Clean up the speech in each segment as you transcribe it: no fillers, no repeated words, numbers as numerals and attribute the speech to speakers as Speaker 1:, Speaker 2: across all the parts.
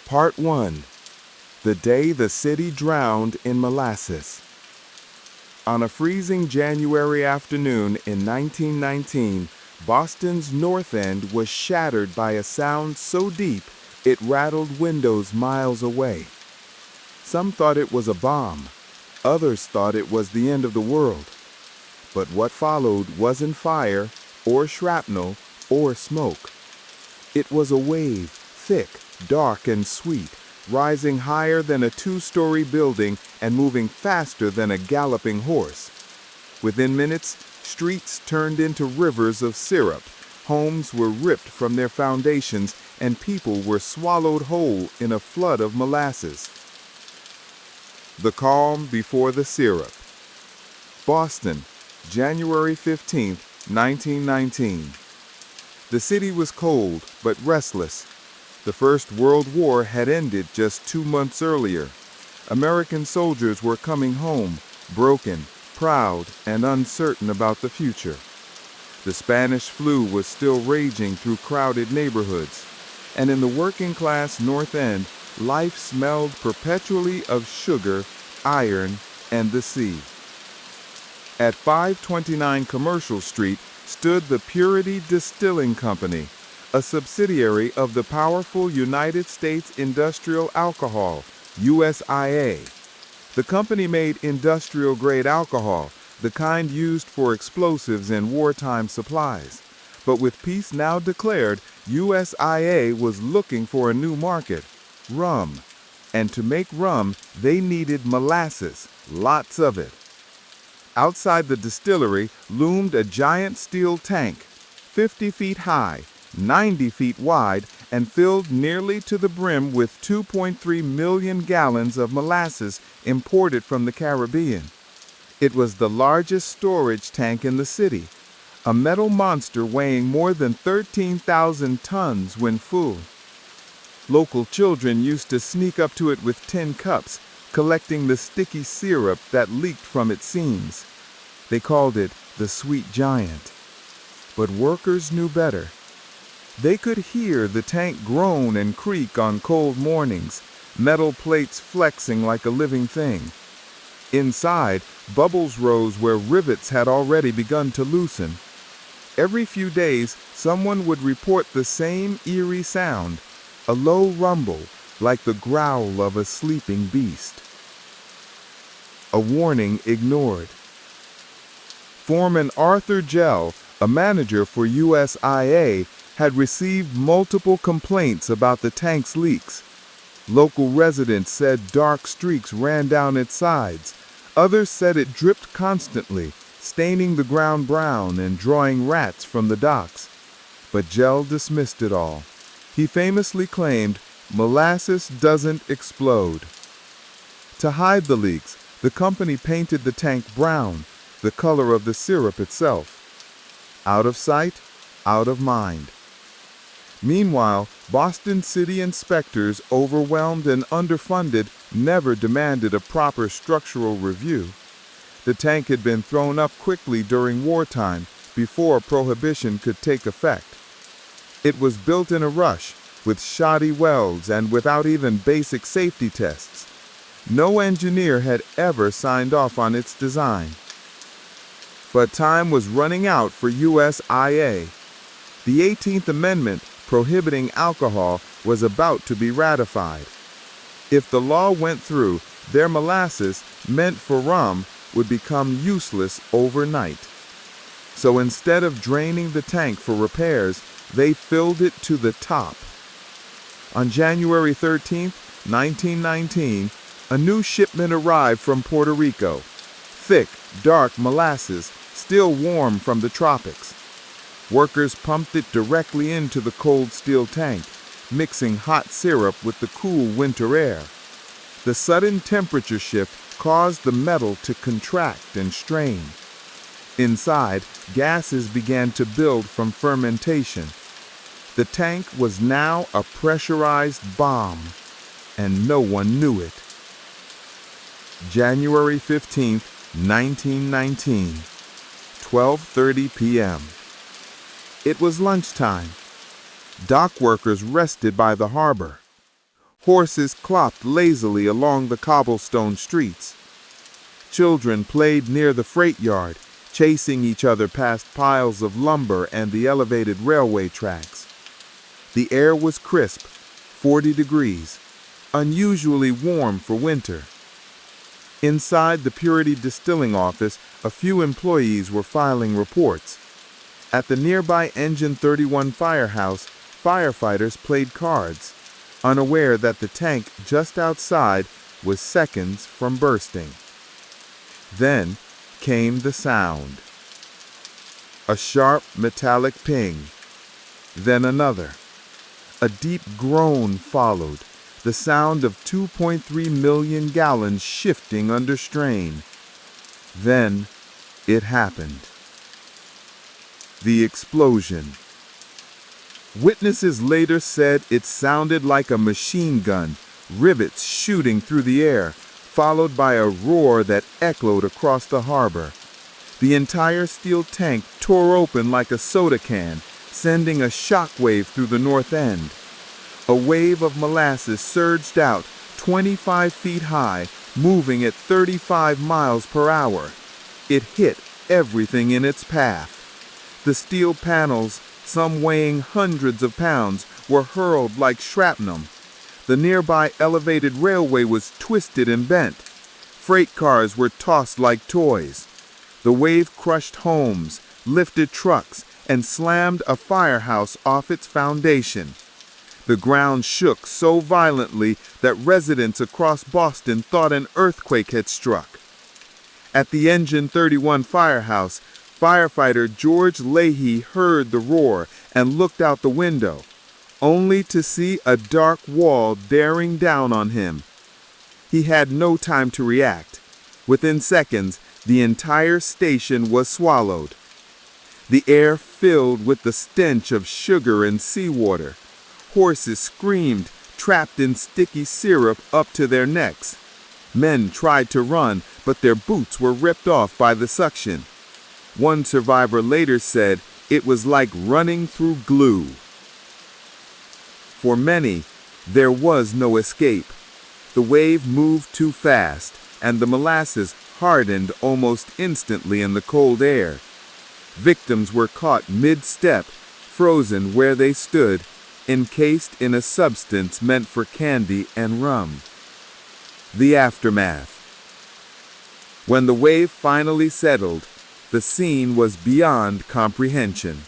Speaker 1: Part 1. The Day the City Drowned in Molasses. On a freezing January afternoon in 1919, Boston's North End was shattered by a sound so deep it rattled windows miles away. Some thought it was a bomb. Others thought it was the end of the world. But what followed wasn't fire, or shrapnel, or smoke. It was a wave, thick, dark, and sweet, rising higher than a two-story building and moving faster than a galloping horse. Within minutes, streets turned into rivers of syrup, homes were ripped from their foundations, and people were swallowed whole in a flood of molasses. The calm before the syrup. Boston, January 15, 1919. The city was cold but restless. The First World War had ended just 2 months earlier. American soldiers were coming home, broken, proud, and uncertain about the future. The Spanish flu was still raging through crowded neighborhoods, and in the working-class North End, life smelled perpetually of sugar, iron, and the sea. At 529 Commercial Street stood the Purity Distilling Company, a subsidiary of the powerful United States Industrial Alcohol, USIA. The company made industrial-grade alcohol, the kind used for explosives and wartime supplies. But with peace now declared, USIA was looking for a new market, rum. And to make rum, they needed molasses, lots of it. Outside the distillery loomed a giant steel tank, 50 feet high, 90 feet wide, and filled nearly to the brim with 2.3 million gallons of molasses imported from the Caribbean. It was the largest storage tank in the city, a metal monster weighing more than 13,000 tons when full. Local children used to sneak up to it with tin cups, collecting the sticky syrup that leaked from its seams. They called it the Sweet Giant. But workers knew better. They could hear the tank groan and creak on cold mornings, metal plates flexing like a living thing. Inside, bubbles rose where rivets had already begun to loosen. Every few days, someone would report the same eerie sound, a low rumble, like the growl of a sleeping beast. A warning ignored. Foreman Arthur Gell, a manager for USIA, had received multiple complaints about the tank's leaks. Local residents said dark streaks ran down its sides. Others said it dripped constantly, staining the ground brown and drawing rats from the docks. But Gell dismissed it all. He famously claimed, "Molasses doesn't explode." To hide the leaks, the company painted the tank brown, the color of the syrup itself. Out of sight, out of mind. Meanwhile, Boston city inspectors, overwhelmed and underfunded, never demanded a proper structural review. The tank had been thrown up quickly during wartime, before prohibition could take effect. It was built in a rush, with shoddy welds and without even basic safety tests. No engineer had ever signed off on its design. But time was running out for USIA. The 18th Amendment, prohibiting alcohol, was about to be ratified. If the law went through, their molasses, meant for rum, would become useless overnight. So instead of draining the tank for repairs, they filled it to the top. On January 13, 1919, a new shipment arrived from Puerto Rico. Thick, dark molasses, still warm from the tropics. Workers pumped it directly into the cold steel tank, mixing hot syrup with the cool winter air. The sudden temperature shift caused the metal to contract and strain. Inside, gases began to build from fermentation. The tank was now a pressurized bomb, and no one knew it. January 15, 1919, 12:30 p.m. It was lunchtime. Dock workers rested by the harbor. Horses clopped lazily along the cobblestone streets. Children played near the freight yard, chasing each other past piles of lumber and the elevated railway tracks. The air was crisp, 40 degrees, unusually warm for winter. Inside the Purity Distilling office, a few employees were filing reports. At the nearby Engine 31 firehouse, firefighters played cards, unaware that the tank just outside was seconds from bursting. Then came the sound. A sharp metallic ping, then another. A deep groan followed, the sound of 2.3 million gallons shifting under strain. Then it happened. The explosion. Witnesses later said it sounded like a machine gun, rivets shooting through the air, followed by a roar that echoed across the harbor. The entire steel tank tore open like a soda can, sending a shock wave through the north end. A wave of molasses surged out 25 feet high, moving at 35 miles per hour. It hit everything in its path. The steel panels, some weighing hundreds of pounds, were hurled like shrapnel. The nearby elevated railway was twisted and bent. Freight cars were tossed like toys. The wave crushed homes, lifted trucks, and slammed a firehouse off its foundation. The ground shook so violently that residents across Boston thought an earthquake had struck. At the Engine 31 firehouse, firefighter George Leahy heard the roar and looked out the window, only to see a dark wall bearing down on him. He had no time to react. Within seconds, the entire station was swallowed. The air filled with the stench of sugar and seawater. Horses screamed, trapped in sticky syrup up to their necks. Men tried to run, but their boots were ripped off by the suction. One survivor later said it was like running through glue. For many, there was no escape. The wave moved too fast, and the molasses hardened almost instantly in the cold air. Victims were caught mid-step, frozen where they stood, encased in a substance meant for candy and rum. The aftermath. When the wave finally settled, the scene was beyond comprehension.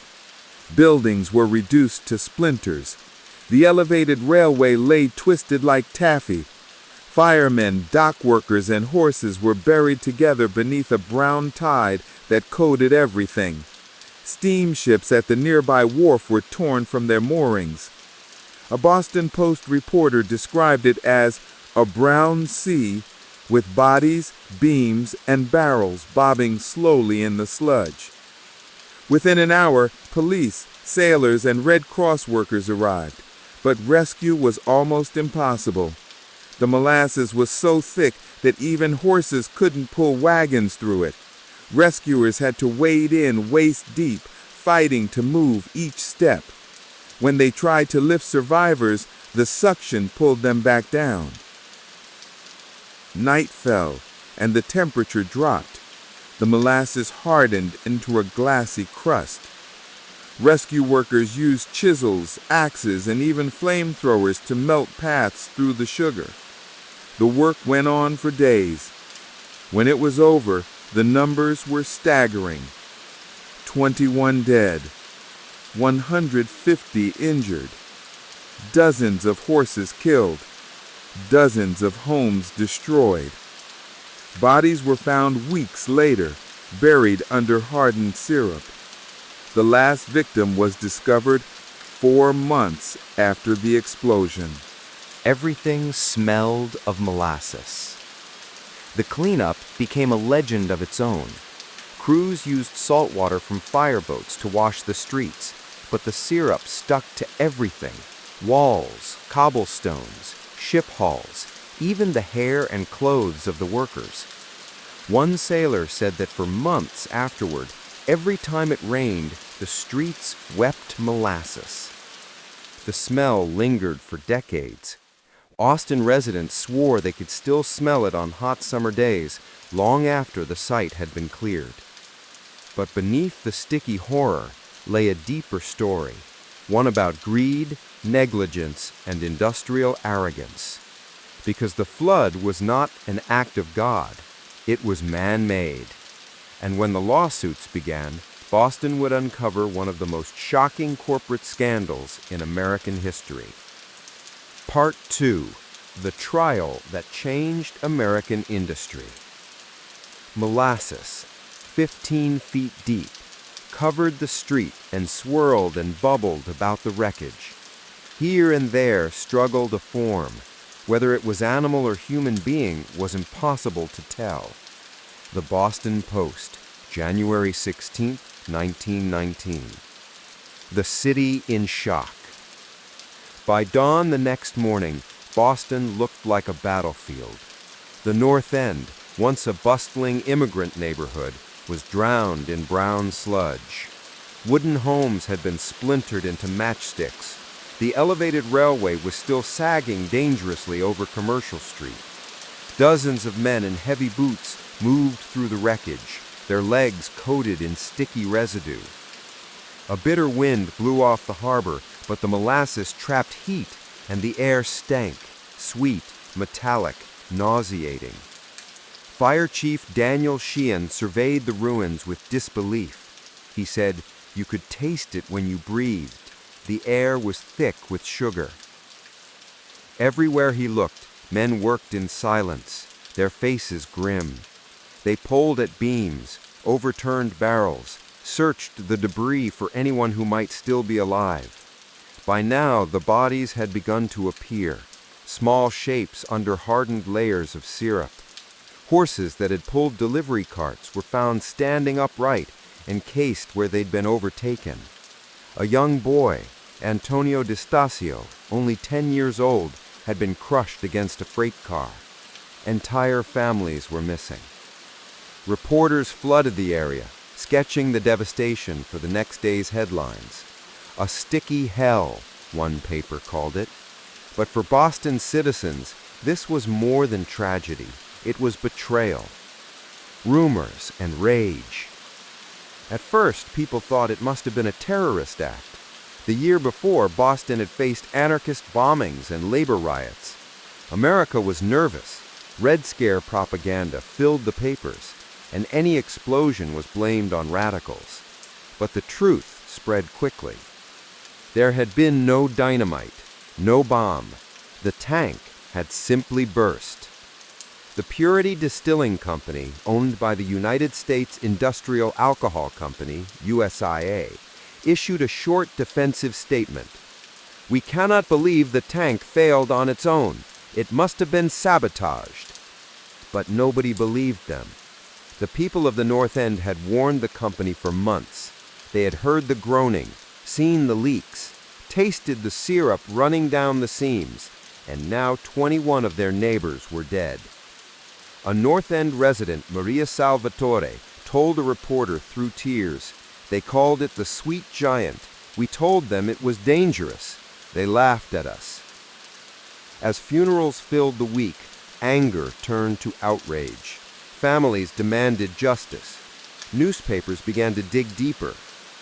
Speaker 1: Buildings were reduced to splinters. The elevated railway lay twisted like taffy. Firemen, dock workers, and horses were buried together beneath a brown tide that coated everything. Steamships at the nearby wharf were torn from their moorings. A Boston Post reporter described it as a brown sea with bodies, beams, and barrels bobbing slowly in the sludge. Within an hour, police, sailors, and Red Cross workers arrived, but rescue was almost impossible. The molasses was so thick that even horses couldn't pull wagons through it. Rescuers had to wade in waist deep, fighting to move each step. When they tried to lift survivors, the suction pulled them back down. Night fell, and the temperature dropped. The molasses hardened into a glassy crust. Rescue workers used chisels, axes, and even flamethrowers to melt paths through the sugar. The work went on for days. When it was over, the numbers were staggering. 21 dead, 150 injured, dozens of horses killed, dozens of homes destroyed. Bodies were found weeks later, buried under hardened syrup. The last victim was discovered 4 months after the explosion.
Speaker 2: Everything smelled of molasses. The cleanup became a legend of its own. Crews used salt water from fireboats to wash the streets, but the syrup stuck to everything: walls, cobblestones, ship hulls, even the hair and clothes of the workers. One sailor said that for months afterward, every time it rained, the streets wept molasses. The smell lingered for decades. Austin residents swore they could still smell it on hot summer days, long after the site had been cleared. But beneath the sticky horror lay a deeper story, one about greed, negligence, and industrial arrogance. Because the flood was not an act of God, it was man-made. And when the lawsuits began, Boston would uncover one of the most shocking corporate scandals in American history. Part 2. The Trial That Changed American Industry. Molasses, 15 feet deep, covered the street and swirled and bubbled about the wreckage. Here and there struggled a form. Whether it was animal or human being was impossible to tell. The Boston Post, January 16, 1919. The city in shock. By dawn the next morning, Boston looked like a battlefield. The North End, once a bustling immigrant neighborhood, was drowned in brown sludge. Wooden homes had been splintered into matchsticks. The elevated railway was still sagging dangerously over Commercial Street. Dozens of men in heavy boots moved through the wreckage, their legs coated in sticky residue. A bitter wind blew off the harbor, but the molasses trapped heat, and the air stank, sweet, metallic, nauseating. Fire Chief Daniel Sheehan surveyed the ruins with disbelief. He said, "You could taste it when you breathed. The air was thick with sugar." Everywhere he looked, men worked in silence, their faces grim. They pulled at beams, overturned barrels, searched the debris for anyone who might still be alive. By now, the bodies had begun to appear, small shapes under hardened layers of syrup. Horses that had pulled delivery carts were found standing upright, encased where they'd been overtaken. A young boy, Antonio D'Estasio, only 10 years old, had been crushed against a freight car. Entire families were missing. Reporters flooded the area, sketching the devastation for the next day's headlines. A sticky hell, one paper called it. But for Boston citizens, this was more than tragedy. It was betrayal. Rumors and rage. At first, people thought it must have been a terrorist act. The year before, Boston had faced anarchist bombings and labor riots. America was nervous. Red Scare propaganda filled the papers, and any explosion was blamed on radicals. But the truth spread quickly. There had been no dynamite, no bomb. The tank had simply burst. The Purity Distilling Company, owned by the United States Industrial Alcohol Company, USIA, issued a short defensive statement. "We cannot believe the tank failed on its own. It must have been sabotaged." But nobody believed them. The people of the North End had warned the company for months. They had heard the groaning, seen the leaks, tasted the syrup running down the seams, and now 21 of their neighbors were dead. A North End resident, Maria Salvatore, told a reporter through tears, "They called it the Sweet Giant. We told them it was dangerous. They laughed at us." As funerals filled the week, anger turned to outrage. Families demanded justice. Newspapers began to dig deeper.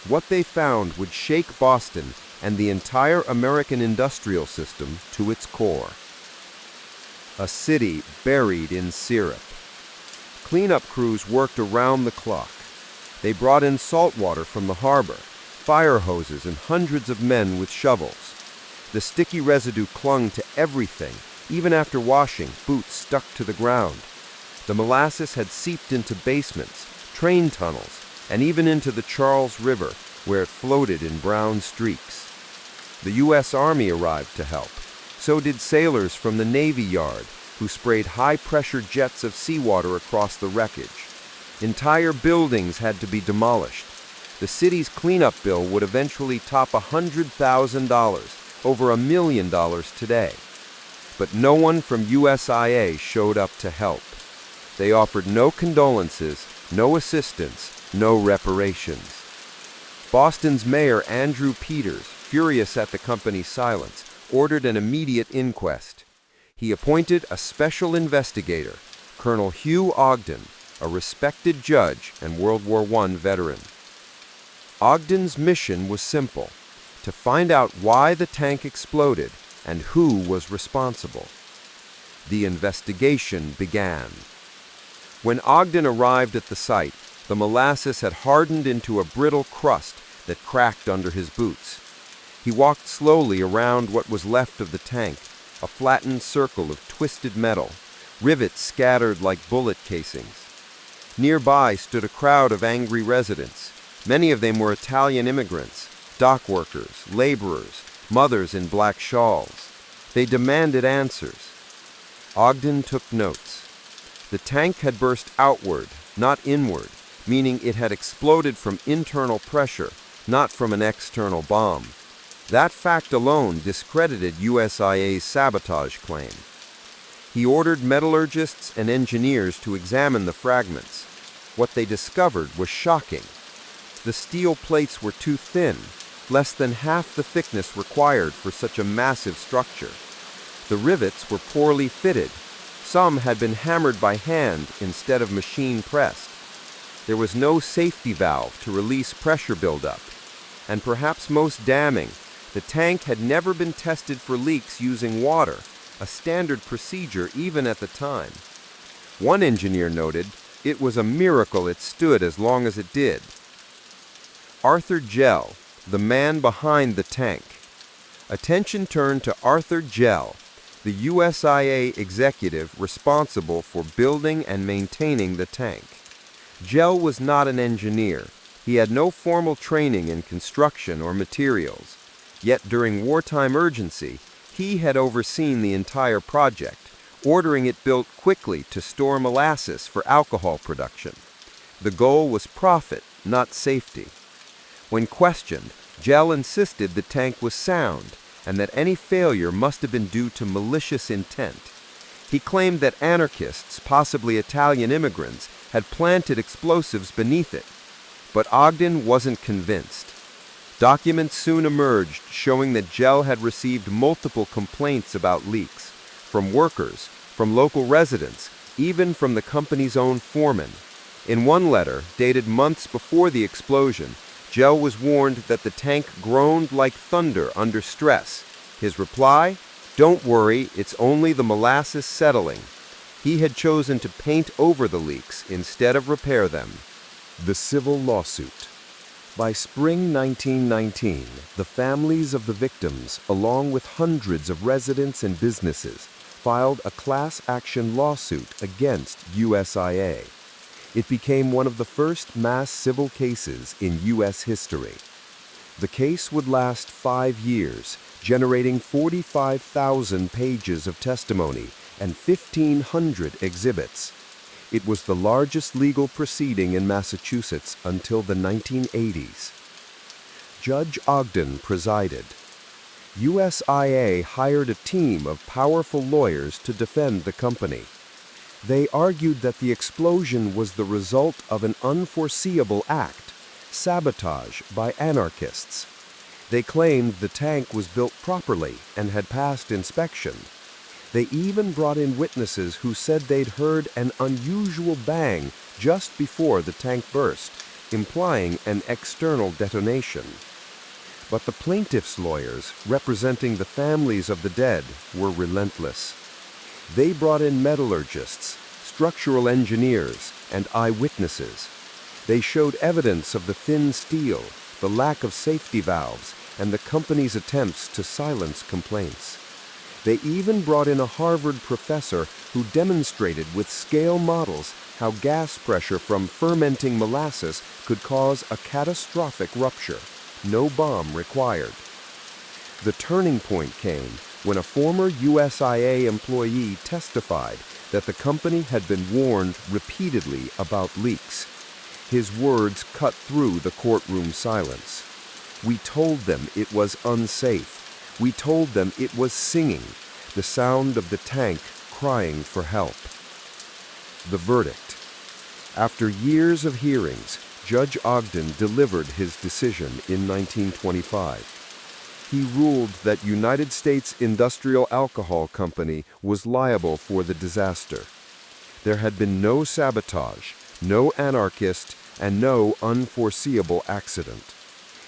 Speaker 2: What they found would shake Boston and the entire American industrial system to its core. A city buried in syrup. Cleanup crews worked around the clock. They brought in salt water from the harbor, fire hoses, and hundreds of men with shovels. The sticky residue clung to everything. Even after washing, boots stuck to the ground. The molasses had seeped into basements, train tunnels, and even into the Charles River, where it floated in brown streaks. The U.S. Army arrived to help. So did sailors from the Navy Yard, who sprayed high-pressure jets of seawater across the wreckage. Entire buildings had to be demolished. The city's cleanup bill would eventually top $100,000, over $1 million today. But no one from USIA showed up to help. They offered no condolences, no assistance, no reparations. Boston's mayor, Andrew Peters, furious at the company's silence, ordered an immediate inquest. He appointed a special investigator, Colonel Hugh Ogden, a respected judge and World War I veteran. Ogden's mission was simple: to find out why the tank exploded and who was responsible. The investigation began. When Ogden arrived at the site, the molasses had hardened into a brittle crust that cracked under his boots. He walked slowly around what was left of the tank, a flattened circle of twisted metal, rivets scattered like bullet casings. Nearby stood a crowd of angry residents. Many of them were Italian immigrants, dock workers, laborers, mothers in black shawls. They demanded answers. Ogden took notes. The tank had burst outward, not inward, meaning it had exploded from internal pressure, not from an external bomb. That fact alone discredited USIA's sabotage claim. He ordered metallurgists and engineers to examine the fragments. What they discovered was shocking. The steel plates were too thin, less than half the thickness required for such a massive structure. The rivets were poorly fitted. Some had been hammered by hand instead of machine pressed. There was no safety valve to release pressure buildup. And perhaps most damning, the tank had never been tested for leaks using water, a standard procedure even at the time. One engineer noted, "It was a miracle it stood as long as it did." Arthur Gell, the man behind the tank. Attention turned to Arthur Gell, the USIA executive responsible for building and maintaining the tank. Gell was not an engineer. He had no formal training in construction or materials. Yet during wartime urgency, he had overseen the entire project, ordering it built quickly to store molasses for alcohol production. The goal was profit, not safety. When questioned, Gell insisted the tank was sound and that any failure must have been due to malicious intent. He claimed that anarchists, possibly Italian immigrants, had planted explosives beneath it. But Ogden wasn't convinced. Documents soon emerged showing that Gell had received multiple complaints about leaks, from workers, from local residents, even from the company's own foreman. In one letter, dated months before the explosion, Gell was warned that the tank groaned like thunder under stress. His reply? "Don't worry, it's only the molasses settling." He had chosen to paint over the leaks instead of repair them.
Speaker 1: The civil lawsuit. By spring 1919, the families of the victims, along with hundreds of residents and businesses, filed a class action lawsuit against USIA. It became one of the first mass civil cases in U.S. history. The case would last 5 years, generating 45,000 pages of testimony and 1,500 exhibits. It was the largest legal proceeding in Massachusetts until the 1980s. Judge Ogden presided. USIA hired a team of powerful lawyers to defend the company. They argued that the explosion was the result of an unforeseeable act, sabotage by anarchists. They claimed the tank was built properly and had passed inspection. They even brought in witnesses who said they'd heard an unusual bang just before the tank burst, implying an external detonation. But the plaintiffs' lawyers, representing the families of the dead, were relentless. They brought in metallurgists, structural engineers, and eyewitnesses. They showed evidence of the thin steel, the lack of safety valves, and the company's attempts to silence complaints. They even brought in a Harvard professor who demonstrated with scale models how gas pressure from fermenting molasses could cause a catastrophic rupture. No bomb required. The turning point came when a former USIA employee testified that the company had been warned repeatedly about leaks. His words cut through the courtroom silence. "We told them it was unsafe. We told them it was singing, the sound of the tank crying for help." The verdict. After years of hearings, Judge Ogden delivered his decision in 1925.
Speaker 3: He ruled that United States Industrial Alcohol Company was liable for the disaster. There had been no sabotage, no anarchist, and no unforeseeable accident.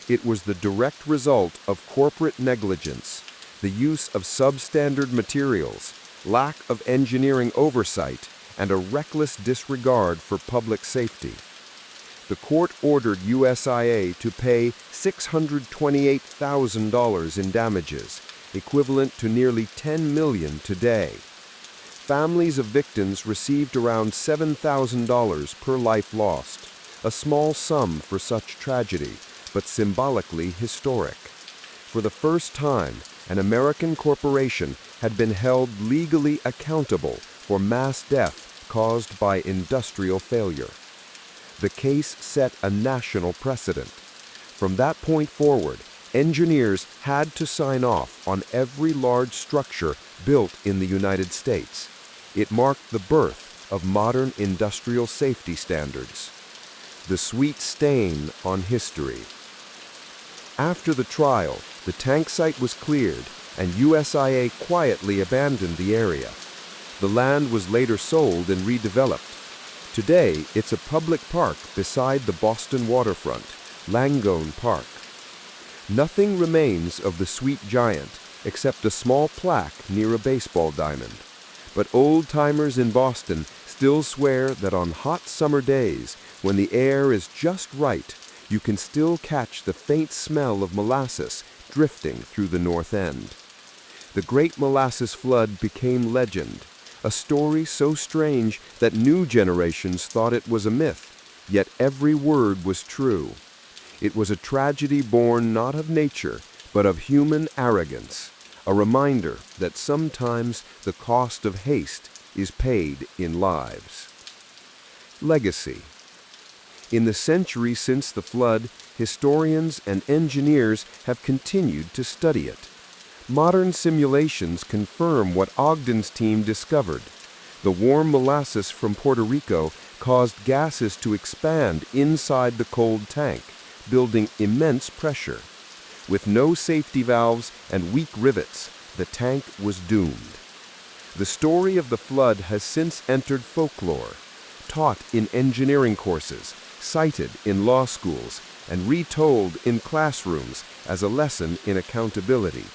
Speaker 3: It was the direct result of corporate negligence, the use of substandard materials, lack of engineering oversight, and a reckless disregard for public safety. The court ordered USIA to pay $628,000 in damages, equivalent to nearly $10 million today. Families of victims received around $7,000 per life lost, a small sum for such tragedy, but symbolically historic. For the first time, an American corporation had been held legally accountable for mass death caused by industrial failure. The case set a national precedent. From that point forward, engineers had to sign off on every large structure built in the United States. It marked the birth of modern industrial safety standards. The sweet stain on history. After the trial, the tank site was cleared and USIA quietly abandoned the area. The land was later sold and redeveloped. Today, it's a public park beside the Boston waterfront, Langone Park. Nothing remains of the sweet giant except a small plaque near a baseball diamond. But old-timers in Boston still swear that on hot summer days, when the air is just right, you can still catch the faint smell of molasses drifting through the North End. The Great Molasses Flood became legend, a story so strange that new generations thought it was a myth, yet every word was true. It was a tragedy born not of nature, but of human arrogance, a reminder that sometimes the cost of haste is paid in lives. Legacy. In the century since the flood, historians and engineers have continued to study it. Modern simulations confirm what Ogden's team discovered. The warm molasses from Puerto Rico caused gases to expand inside the cold tank, building immense pressure. With no safety valves and weak rivets, the tank was doomed. The story of the flood has since entered folklore, taught in engineering courses, cited in law schools, and retold in classrooms as a lesson in accountability.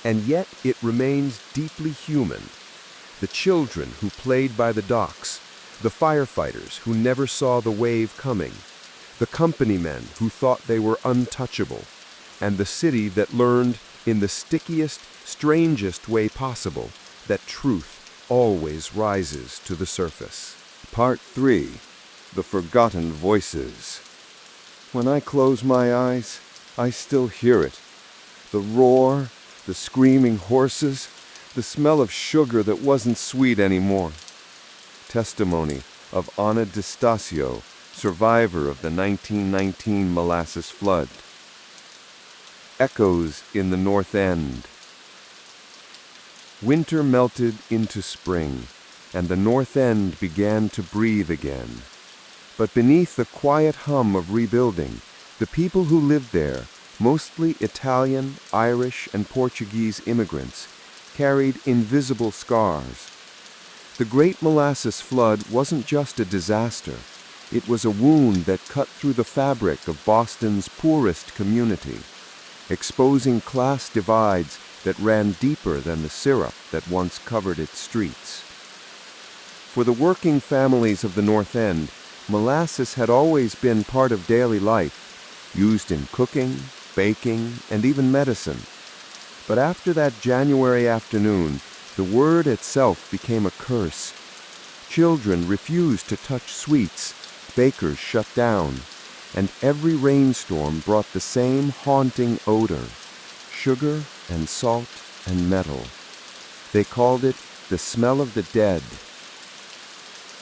Speaker 3: And yet it remains deeply human. The children who played by the docks, the firefighters who never saw the wave coming, the company men who thought they were untouchable, and the city that learned, in the stickiest, strangest way possible, that truth always rises to the surface.
Speaker 1: Part 3. The Forgotten Voices. When I close my eyes, I still hear it. The roar, the screaming horses, the smell of sugar that wasn't sweet anymore. Testimony of Anna DiStasio, survivor of the 1919 Molasses Flood. Echoes in the North End. Winter melted into spring, and the North End began to breathe again. But beneath the quiet hum of rebuilding, the people who lived there, mostly Italian, Irish, and Portuguese immigrants, carried invisible scars. The Great Molasses Flood wasn't just a disaster. It was a wound that cut through the fabric of Boston's poorest community, exposing class divides that ran deeper than the syrup that once covered its streets. For the working families of the North End, molasses had always been part of daily life, used in cooking, baking, and even medicine. But after that January afternoon, the word itself became a curse. Children refused to touch sweets, bakers shut down, and every rainstorm brought the same haunting odor, sugar and salt and metal. They called it the smell of the dead.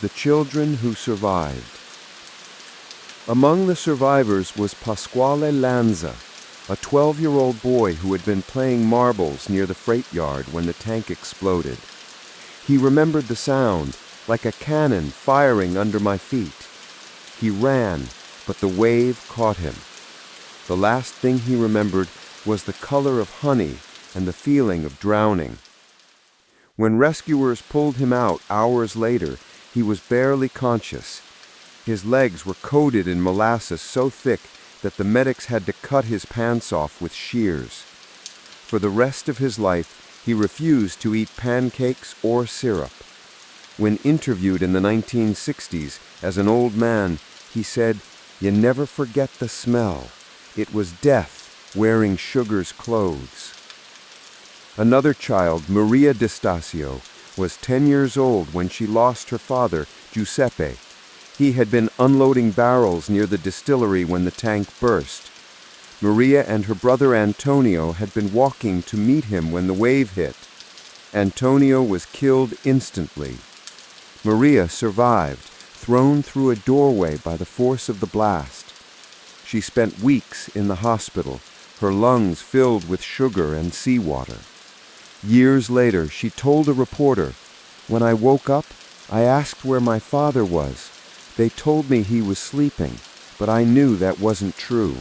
Speaker 1: The children who survived. Among the survivors was Pasquale Lanza, a 12-year-old boy who had been playing marbles near the freight yard when the tank exploded. He remembered the sound, like a cannon firing under my feet. He ran, but the wave caught him. The last thing he remembered
Speaker 3: was the color of honey and the feeling of drowning. When rescuers pulled him out hours later, he was barely conscious. His legs were coated in molasses so thick that the medics had to cut his pants off with shears. For the rest of his life, he refused to eat pancakes or syrup. When interviewed in the 1960s as an old man, he said, "You never forget the smell. It was death wearing sugar's clothes." Another child, Maria D'Estasio, was 10 years old when she lost her father, Giuseppe. He had been unloading barrels near the distillery when the tank burst. Maria and her brother Antonio had been walking to meet him when the wave hit. Antonio was killed instantly. Maria survived, thrown through a doorway by the force of the blast. She spent weeks in the hospital, her lungs filled with sugar and seawater. Years later, she told a reporter, "When I woke up, I asked where my father was. They told me he was sleeping, but I knew that wasn't true."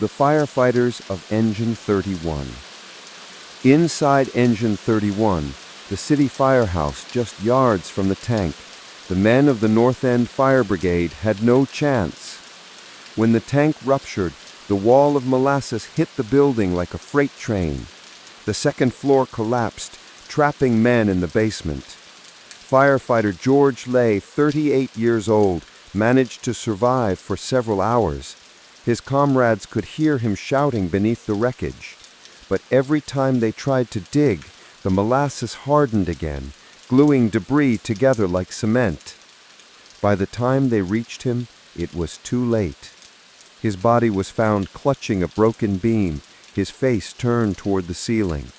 Speaker 3: The firefighters of Engine 31. Inside Engine 31, the city firehouse just yards from the tank, the men of the North End Fire Brigade had no chance. When the tank ruptured, the wall of molasses hit the building like a freight train. The second floor collapsed, trapping men in the basement. Firefighter George Lay, 38 years old, managed to survive for several hours. His comrades could hear him shouting beneath the wreckage. But every time they tried to dig, the molasses hardened again, gluing debris together like cement. By the time they reached him, it was too late. His body was found clutching a broken beam, his face turned toward the ceiling.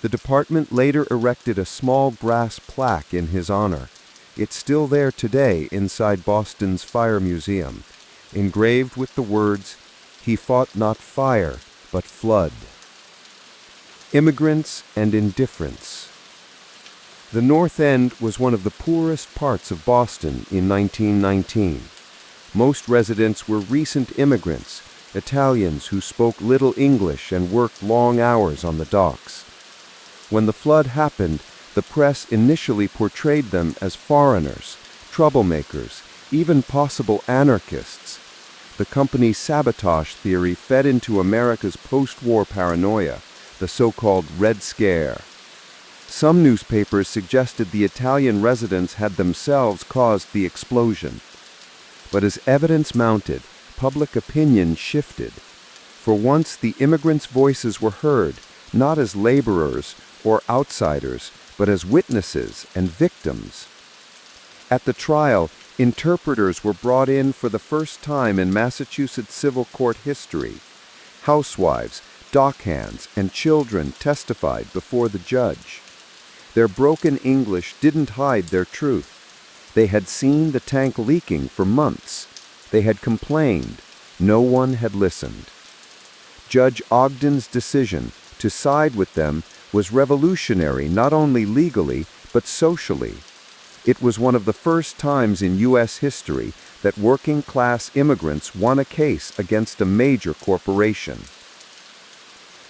Speaker 3: The department later erected a small brass plaque in his honor. It's still there today inside Boston's Fire Museum, engraved with the words, "He fought not fire, but flood." Immigrants and indifference. The North End was one of the poorest parts of Boston in 1919. Most residents were recent immigrants, Italians who spoke little English and worked long hours on the docks. When the flood happened, the press initially portrayed them as foreigners, troublemakers, even possible anarchists. The company's sabotage theory fed into America's post-war paranoia, the so-called Red Scare. Some newspapers suggested the Italian residents had themselves caused the explosion. But as evidence mounted, public opinion shifted. For once, the immigrants' voices were heard, not as laborers or outsiders, but as witnesses and victims. At the trial, interpreters were brought in for the first time in Massachusetts civil court history. Housewives, dockhands, and children testified before the judge. Their broken English didn't hide their truth. They had seen the tank leaking for months. They had complained. No one had listened. Judge Ogden's decision to side with them was revolutionary not only legally, but socially. It was one of the first times in U.S. history that working-class immigrants won a case against a major corporation.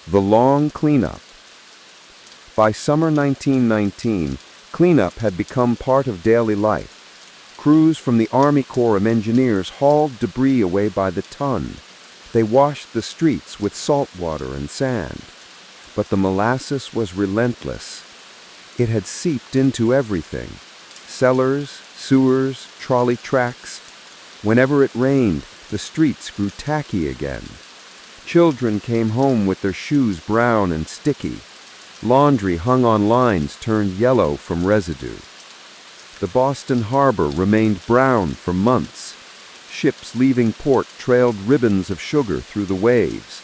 Speaker 3: The long cleanup. By summer 1919, cleanup had become part of daily life. Crews from the Army Corps of Engineers hauled debris away by the ton. They washed the streets with salt water and sand. But the molasses was relentless. It had seeped into everything. Cellars, sewers, trolley tracks. Whenever it rained, the streets grew tacky again. Children came home with their shoes brown and sticky. Laundry hung on lines turned yellow from residue. The Boston harbor remained brown for months. Ships leaving port trailed ribbons of sugar through the waves.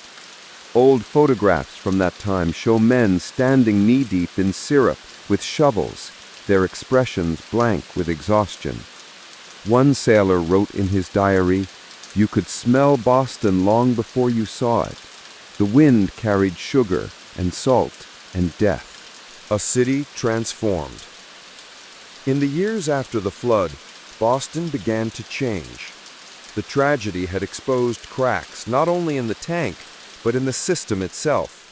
Speaker 3: Old photographs from that time show men standing knee-deep in syrup with shovels, their expressions blank with exhaustion. One sailor wrote in his diary, "You could smell Boston long before you saw it. The wind carried sugar and salt and death."
Speaker 1: A city transformed. In the years after the flood, Boston began to change.
Speaker 3: The tragedy had exposed cracks not only in the tank, but in the system itself.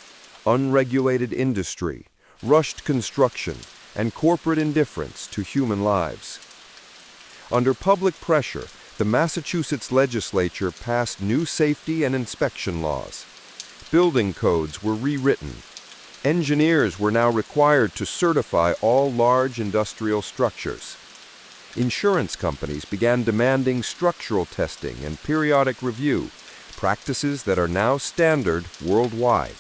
Speaker 3: Unregulated industry, rushed construction, and corporate indifference to human lives. Under public pressure, the Massachusetts legislature passed new safety and inspection laws. Building codes were rewritten. Engineers were now required to certify all large industrial structures. Insurance companies began demanding structural testing and periodic review, practices that are now standard worldwide.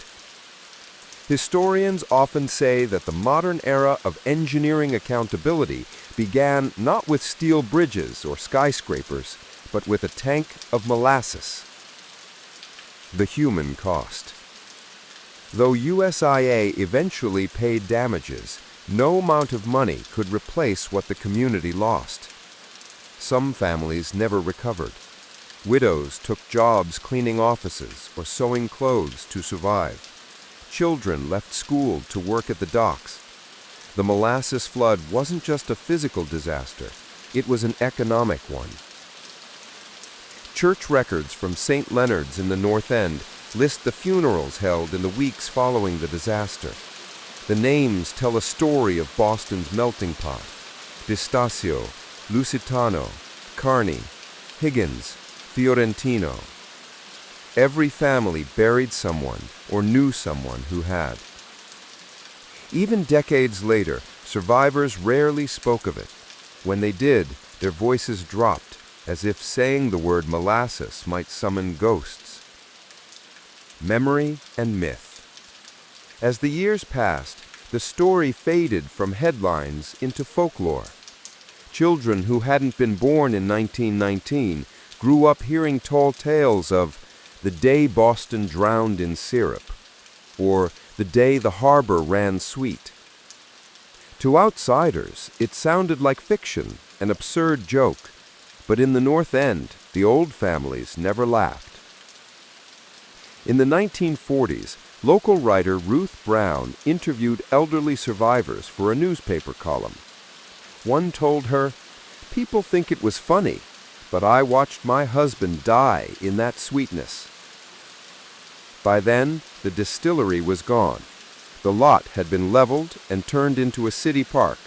Speaker 3: Historians often say that the modern era of engineering accountability began not with steel bridges or skyscrapers, but with a tank of molasses. The human cost. Though USIA eventually paid damages, no amount of money could replace what the community lost. Some families never recovered. Widows took jobs cleaning offices or sewing clothes to survive. Children left school to work at the docks. The molasses flood wasn't just a physical disaster, it was an economic one. Church records from St. Leonard's in the North End list the funerals held in the weeks following the disaster. The names tell a story of Boston's melting pot: Pistachio, Lusitano, Carney, Higgins, Fiorentino. Every family buried someone or knew someone who had. Even decades later, survivors rarely spoke of it. When they did, their voices dropped, as if saying the word molasses might summon ghosts. Memory and myth. As the years passed, the story faded from headlines into folklore. Children who hadn't been born in 1919 grew up hearing tall tales of the day Boston drowned in syrup, or the day the harbor ran sweet. To outsiders, it sounded like fiction, an absurd joke, but in the North End, the old families never laughed. In the 1940s, local writer Ruth Brown interviewed elderly survivors for a newspaper column. One told her, "People think it was funny, but I watched my husband die in that sweetness." By then, the distillery was gone. The lot had been leveled and turned into a city park.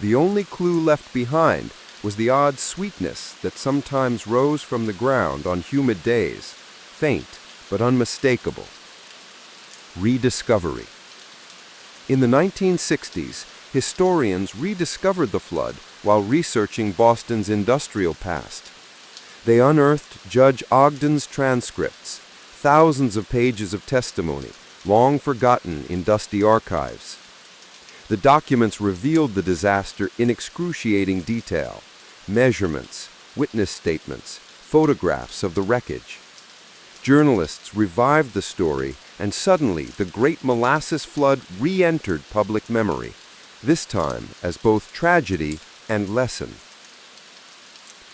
Speaker 3: The only clue left behind was the odd sweetness that sometimes rose from the ground on humid days, faint but unmistakable. Rediscovery. In the 1960s, historians rediscovered the flood while researching Boston's industrial past. They unearthed Judge Ogden's transcripts, thousands of pages of testimony, long forgotten in dusty archives. The documents revealed the disaster in excruciating detail: measurements, witness statements, photographs of the wreckage. Journalists revived the story, and suddenly the Great Molasses Flood re-entered public memory, this time as both tragedy and lesson.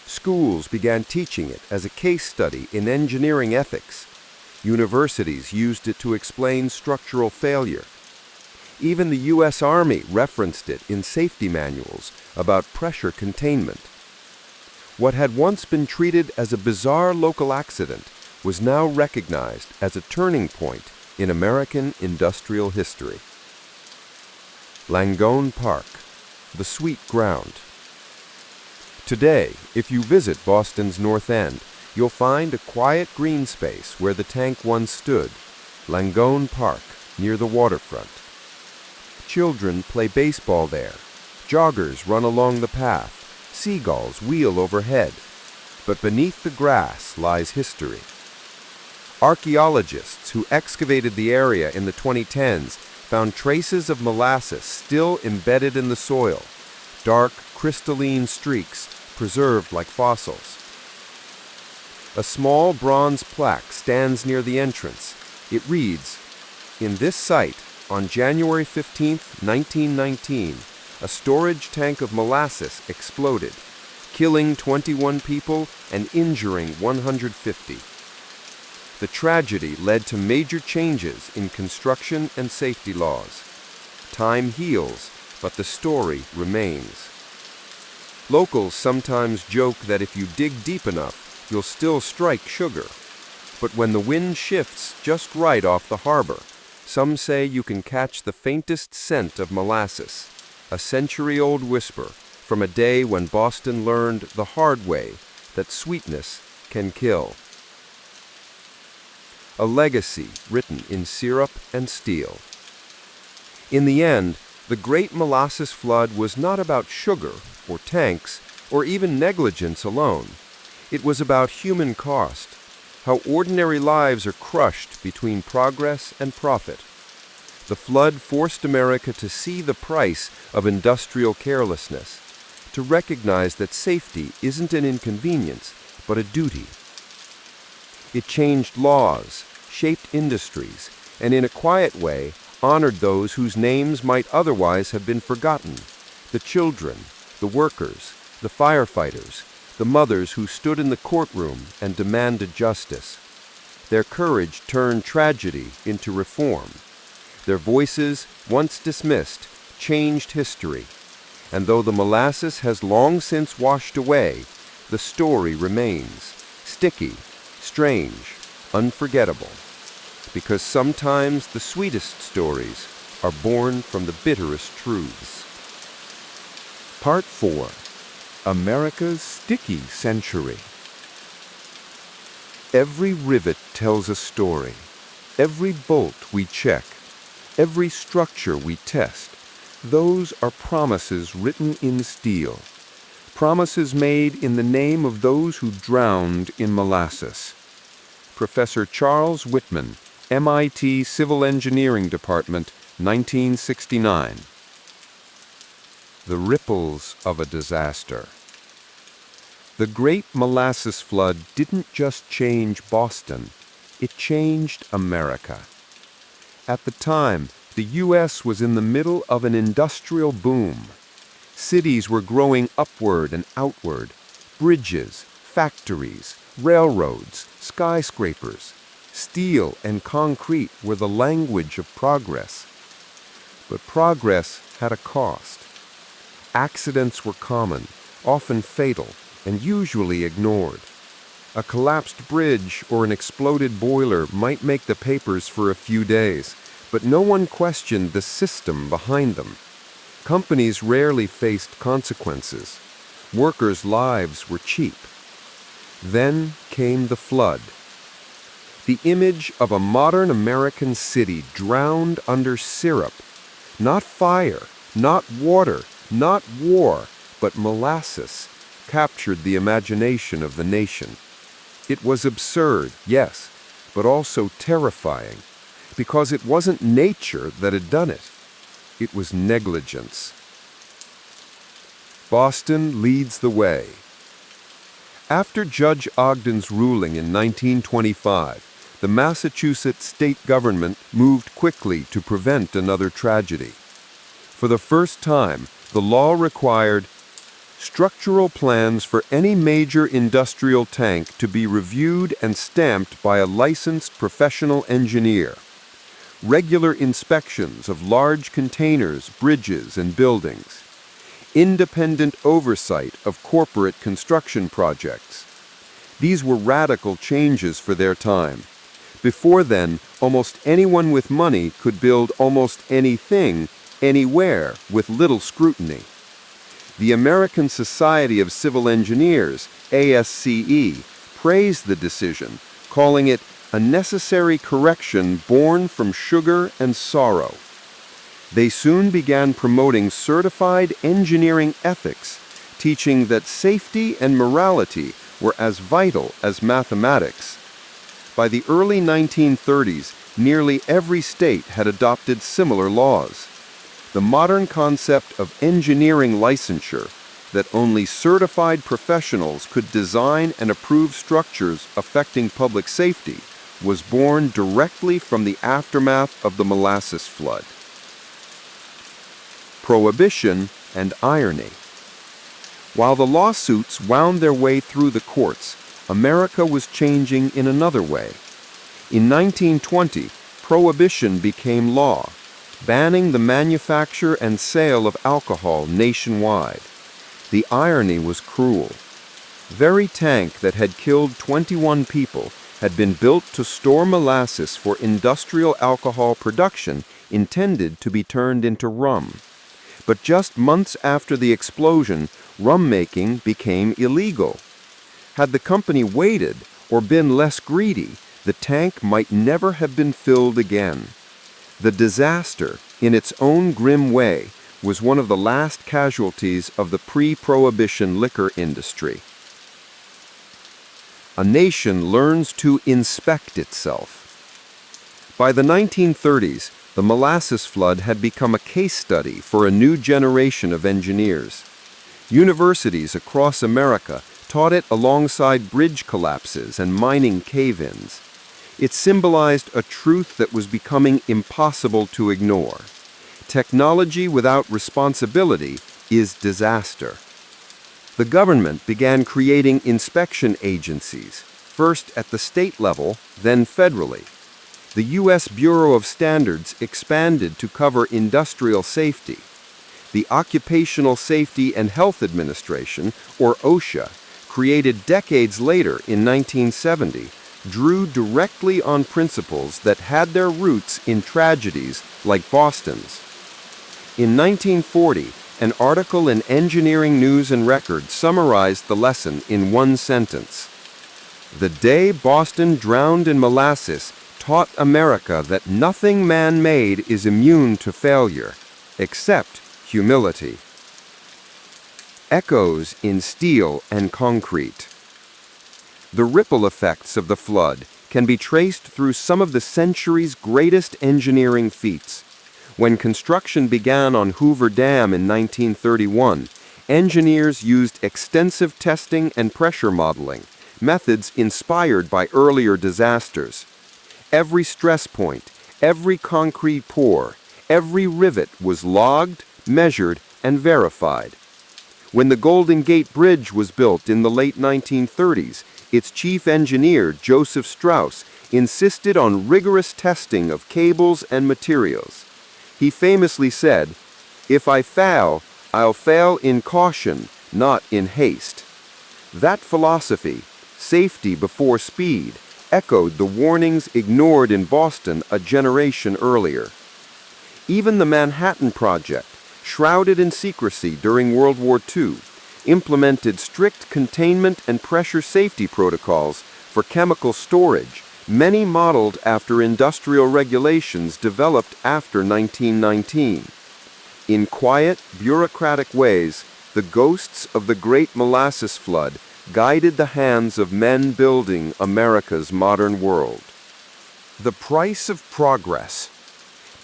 Speaker 3: Schools began teaching it as a case study in engineering ethics. Universities used it to explain structural failure. Even the U.S. Army referenced it in safety manuals about pressure containment. What had once been treated as a bizarre local accident was now recognized as a turning point in American industrial history. Langone Park, the sweet ground. Today, if you visit Boston's North End, you'll find a quiet green space where the tank once stood, Langone Park, near the waterfront. Children play baseball there. Joggers run along the path. Seagulls wheel overhead. But beneath the grass lies history. Archaeologists who excavated the area in the 2010s found traces of molasses still embedded in the soil, dark, crystalline streaks preserved like fossils. A small bronze plaque stands near the entrance. It reads, "In this site, on January 15, 1919, a storage tank of molasses exploded, killing 21 people and injuring 150. The tragedy led to major changes in construction and safety laws. Time heals, but the story remains. Locals sometimes joke that if you dig deep enough, you'll still strike sugar. But when the wind shifts just right off the harbor, some say you can catch the faintest scent of molasses, a century-old whisper from a day when Boston learned the hard way that sweetness can kill. A legacy written in syrup and steel. In the end, the Great Molasses Flood was not about sugar or tanks or even negligence alone. It was about human cost, how ordinary lives are crushed between progress and profit. The flood forced America to see the price of industrial carelessness, to recognize that safety isn't an inconvenience, but a duty. It changed laws, shaped industries, and in a quiet way honored those whose names might otherwise have been forgotten: the children, the workers, the firefighters, the mothers who stood in the courtroom and demanded justice. Their courage turned tragedy into reform. Their voices, once dismissed, changed history. And though the molasses has long since washed away, the story remains, sticky, strange, unforgettable. Because sometimes the sweetest stories are born from the bitterest truths.
Speaker 1: Part 4. America's Sticky Century. Every rivet tells a story. Every bolt we check. Every structure we test. Those are promises written in steel. Promises made in the name of those who drowned in molasses. Professor Charles Whitman, MIT Civil Engineering Department, 1969. The ripples of a disaster. The Great Molasses Flood didn't just change Boston, it changed America. At the time, the U.S. was in the middle of an industrial boom. Cities were growing upward and outward. Bridges, factories, railroads, skyscrapers. Steel and concrete were the language of progress. But progress had a cost. Accidents were common, often fatal, and usually ignored. A collapsed bridge or an exploded boiler might make the papers for a few days, but no one questioned the system behind them. Companies rarely faced consequences. Workers' lives were cheap. Then came the flood. The image of a modern American city drowned under syrup. Not fire, not water, not war, but molasses captured the imagination of the nation. It was absurd, yes, but also terrifying, because it wasn't nature that had done it. It was negligence. Boston leads the way. After Judge Ogden's ruling in 1925, the Massachusetts state government moved quickly to prevent another tragedy. For the first time, the law required structural plans for any major industrial tank to be reviewed and stamped by a licensed professional engineer. Regular inspections of large containers, bridges, and buildings. Independent oversight of corporate construction projects. These were radical changes for their time. Before then, almost anyone with money could build almost anything, anywhere, with little scrutiny. The American Society of Civil Engineers, ASCE, praised the decision, calling it a necessary correction born from sugar and sorrow. They soon began promoting certified engineering ethics, teaching that safety and morality were as vital as mathematics. By the early 1930s, nearly every state had adopted similar laws. The modern concept of engineering licensure, that only certified professionals could design and approve structures affecting public safety, was born directly from the aftermath of the molasses flood. Prohibition and irony. While the lawsuits wound their way through the courts, America was changing in another way. In 1920, prohibition became law, banning the manufacture and sale of alcohol nationwide. The irony was cruel.
Speaker 3: very tank that had killed 21 people had been built to store molasses for industrial alcohol production intended to be turned into rum. But just months after the explosion, rum making became illegal. Had the company waited or been less greedy, the tank might never have been filled again. The disaster, in its own grim way, was one of the last casualties of the pre-prohibition liquor industry. A nation learns to inspect itself. By the 1930s, the molasses flood had become a case study for a new generation of engineers. Universities across America taught it alongside bridge collapses and mining cave-ins. It symbolized a truth that was becoming impossible to ignore. Technology without responsibility is disaster. The government began creating inspection agencies, first at the state level, then federally. The U.S. Bureau of Standards expanded to cover industrial safety. The Occupational Safety and Health Administration, or OSHA, created decades later in 1970, drew directly on principles that had their roots in tragedies like Boston's. In 1940, an article in Engineering News and Record summarized the lesson in one sentence. The day Boston drowned in molasses taught America that nothing man-made is immune to failure, except humility. Echoes in steel and concrete. The ripple effects of the flood can be traced through some of the century's greatest engineering feats. When construction began on Hoover Dam in 1931, engineers used extensive testing and pressure modeling, methods inspired by earlier disasters. Every stress point, every concrete pour, every rivet was logged, measured, and verified. When the Golden Gate Bridge was built in the late 1930s, its chief engineer, Joseph Strauss, insisted on rigorous testing of cables and materials. He famously said, "If I fail, I'll fail in caution, not in haste." That philosophy, safety before speed, echoed the warnings ignored in Boston a generation earlier. Even the Manhattan Project, shrouded in secrecy during World War II, implemented strict containment and pressure safety protocols for chemical storage, many modeled after industrial regulations developed after 1919. In quiet, bureaucratic ways, the ghosts of the Great Molasses Flood guided the hands of men building America's modern world. The price of progress.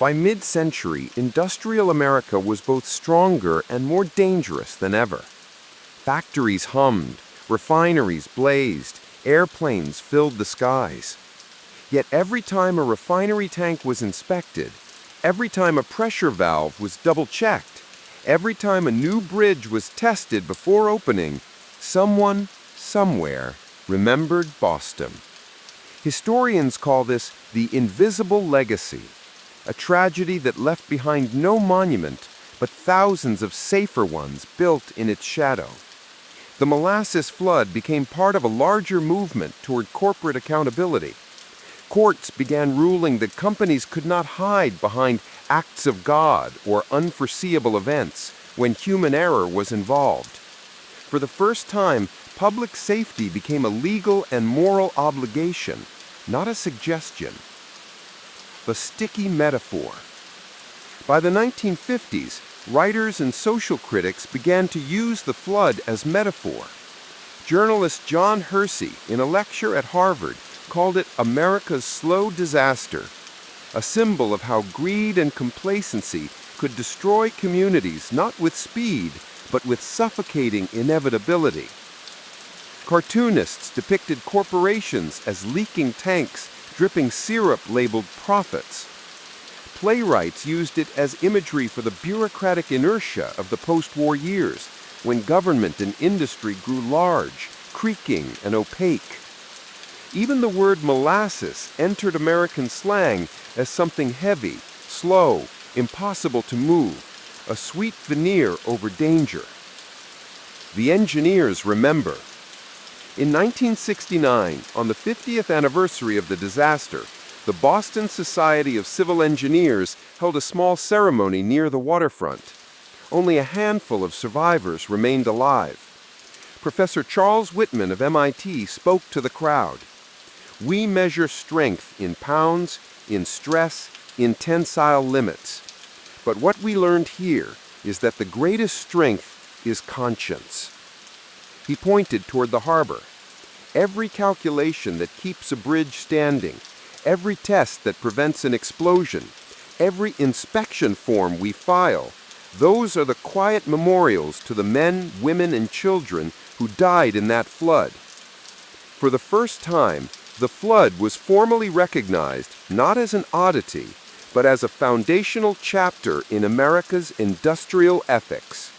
Speaker 3: By mid-century, industrial America was both stronger and more dangerous than ever. Factories hummed, refineries blazed, airplanes filled the skies. Yet every time a refinery tank was inspected, every time a pressure valve was double-checked, every time a new bridge was tested before opening, someone, somewhere, remembered Boston. Historians call this the invisible legacy, a tragedy that left behind no monument, but thousands of safer ones built in its shadow. The molasses flood became part of a larger movement toward corporate accountability. Courts began ruling that companies could not hide behind acts of God or unforeseeable events when human error was involved. For the first time, public safety became a legal and moral obligation, not a suggestion. The sticky metaphor. By the 1950s, writers and social critics began to use the flood as metaphor. Journalist John Hersey, in a lecture at Harvard, called it America's slow disaster, a symbol of how greed and complacency could destroy communities not with speed, but with suffocating inevitability. Cartoonists depicted corporations as leaking tanks dripping syrup labeled profits. Playwrights used it as imagery for the bureaucratic inertia of the post-war years, when government and industry grew large, creaking, and opaque. Even the word molasses entered American slang as something heavy, slow, impossible to move, a sweet veneer over danger. The engineers remember. In 1969, on the 50th anniversary of the disaster, the Boston Society of Civil Engineers held a small ceremony near the waterfront. Only a handful of survivors remained alive. Professor Charles Whitman of MIT spoke to the crowd. "We measure strength in pounds, in stress, in tensile limits. But what we learned here is that the greatest strength is conscience." He pointed toward the harbor. "Every calculation that keeps a bridge standing, every test that prevents an explosion, every inspection form we file, those are the quiet memorials to the men, women, and children who died in that flood." For the first time, the flood was formally recognized not as an oddity, but as a foundational chapter in America's industrial ethics.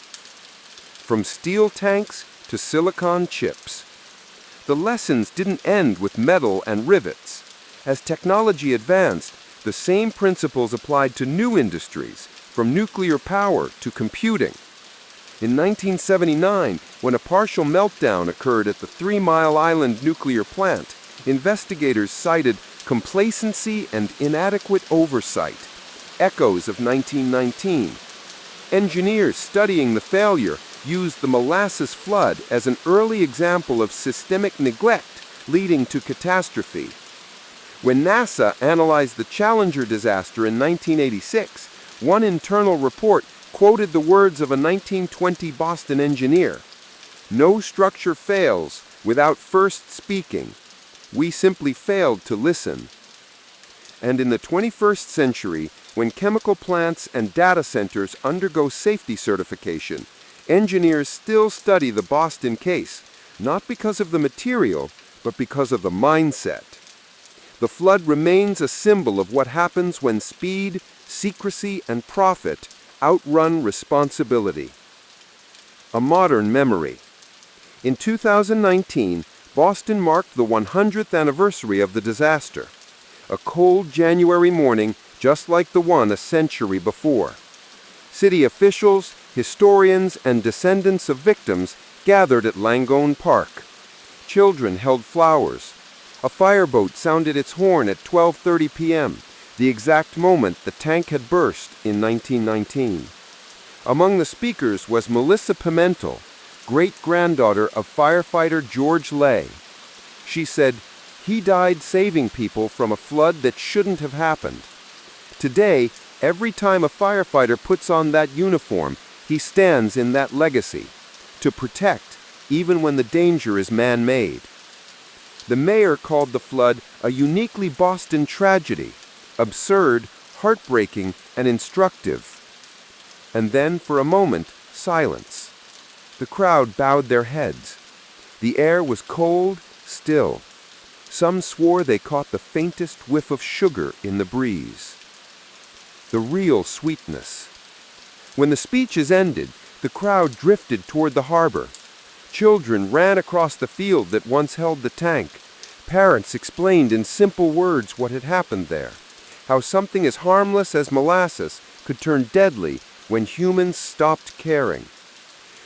Speaker 3: From steel tanks to silicon chips. The lessons didn't end with metal and rivets. As technology advanced, the same principles applied to new industries, from nuclear power to computing. In 1979, when a partial meltdown occurred at the 3 Mile Island nuclear plant, investigators cited complacency and inadequate oversight, echoes of 1919. Engineers studying the failure used the Molasses Flood as an early example of systemic neglect leading to catastrophe. When NASA analyzed the Challenger disaster in 1986, one internal report quoted the words of a 1920 Boston engineer: "No structure fails without first speaking. We simply failed to listen." And in the 21st century, when chemical plants and data centers undergo safety certification, engineers still study the Boston case, not because of the material, but because of the mindset. The flood remains a symbol of what happens when speed, secrecy, and profit outrun responsibility. A modern memory. In 2019, Boston marked the 100th anniversary of the disaster. A cold January morning, just like the one a century before. City officials, historians, and descendants of victims gathered at Langone Park. Children held flowers. A fireboat sounded its horn at 12:30 p.m., the exact moment the tank had burst in 1919. Among the speakers was Melissa Pimentel, great-granddaughter of firefighter George Lay. She said, "He died saving people from a flood that shouldn't have happened." Today, every time a firefighter puts on that uniform, he stands in that legacy, to protect, even when the danger is man-made. The mayor called the flood a uniquely Boston tragedy, absurd, heartbreaking, and instructive. And then, for a moment, silence. The crowd bowed their heads. The air was cold, still. Some swore they caught the faintest whiff of sugar in the breeze. The real sweetness. When the speeches ended, the crowd drifted toward the harbor. Children ran across the field that once held the tank. Parents explained in simple words what had happened there, how something as harmless as molasses could turn deadly when humans stopped caring.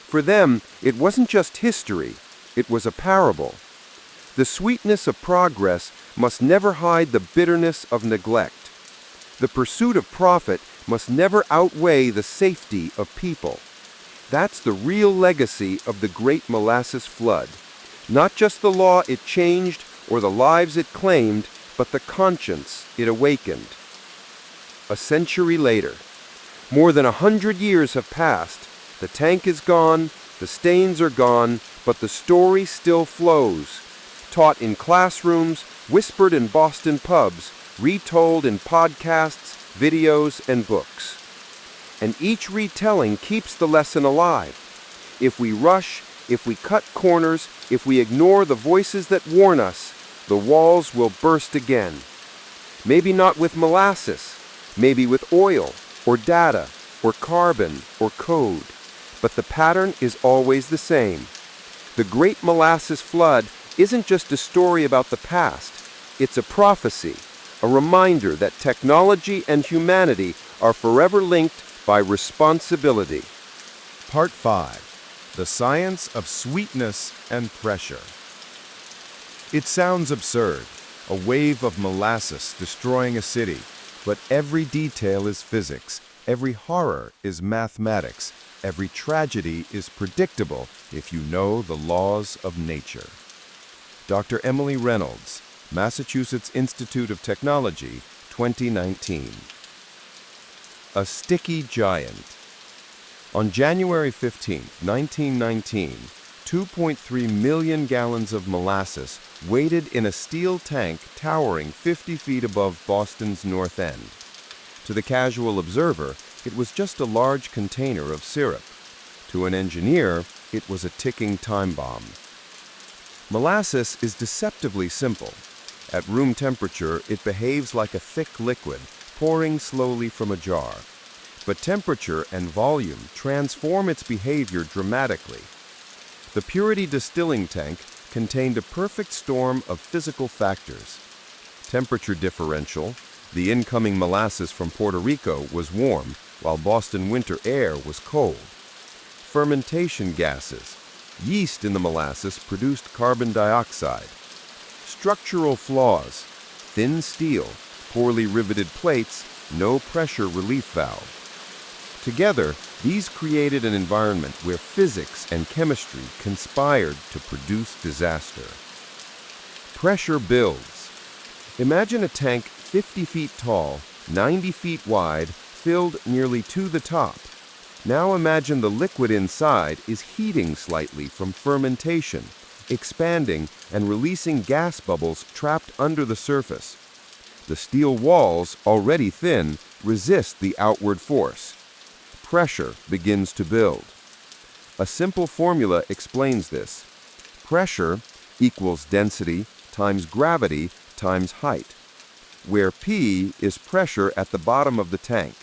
Speaker 3: For them, it wasn't just history, it was a parable. The sweetness of progress must never hide the bitterness of neglect. The pursuit of profit must never outweigh the safety of people. That's the real legacy of the Great Molasses Flood. Not just the law it changed or the lives it claimed, but the conscience it awakened. A century later, more than 100 years have passed. The tank is gone, the stains are gone, but the story still flows. Taught in classrooms, whispered in Boston pubs, retold in podcasts, videos, and books. And each retelling keeps the lesson alive. If we rush, if we cut corners, if we ignore the voices that warn us, the walls will burst again. Maybe not with molasses, maybe with oil, or data, or carbon, or code. But the pattern is always the same. The Great Molasses Flood isn't just a story about the past. It's a prophecy, a reminder that technology and humanity are forever linked by responsibility.
Speaker 1: Part 5. The Science of Sweetness and Pressure. It sounds absurd, a wave of molasses destroying a city, but every detail is physics, every horror is mathematics, every tragedy is predictable if you know the laws of nature. Dr. Emily Reynolds, Massachusetts Institute of Technology, 2019. A sticky giant. On January 15, 1919, 2.3 million gallons of molasses waited in a steel tank towering 50 feet above Boston's North End. To the casual observer, it was just a large container of syrup. To an engineer, it was a ticking time bomb. Molasses is deceptively simple. At room temperature, it behaves like a thick liquid, pouring slowly from a jar. But temperature and volume transform its behavior dramatically. The Purity distilling tank contained a perfect storm of physical factors. Temperature differential, the incoming molasses from Puerto Rico was warm, while Boston winter air was cold. Fermentation gases, yeast in the molasses produced carbon dioxide. Structural flaws, thin steel, poorly riveted plates, no pressure relief valve. Together, these created an environment where physics and chemistry conspired to produce disaster. Pressure builds. Imagine a tank 50 feet tall, 90 feet wide, filled nearly to the top. Now imagine the liquid inside is heating slightly from fermentation, expanding and releasing gas bubbles trapped under the surface. The steel walls, already thin, resist the outward force. Pressure begins to build. A simple formula explains this. Pressure equals density times gravity times height, where P is pressure at the bottom of the tank.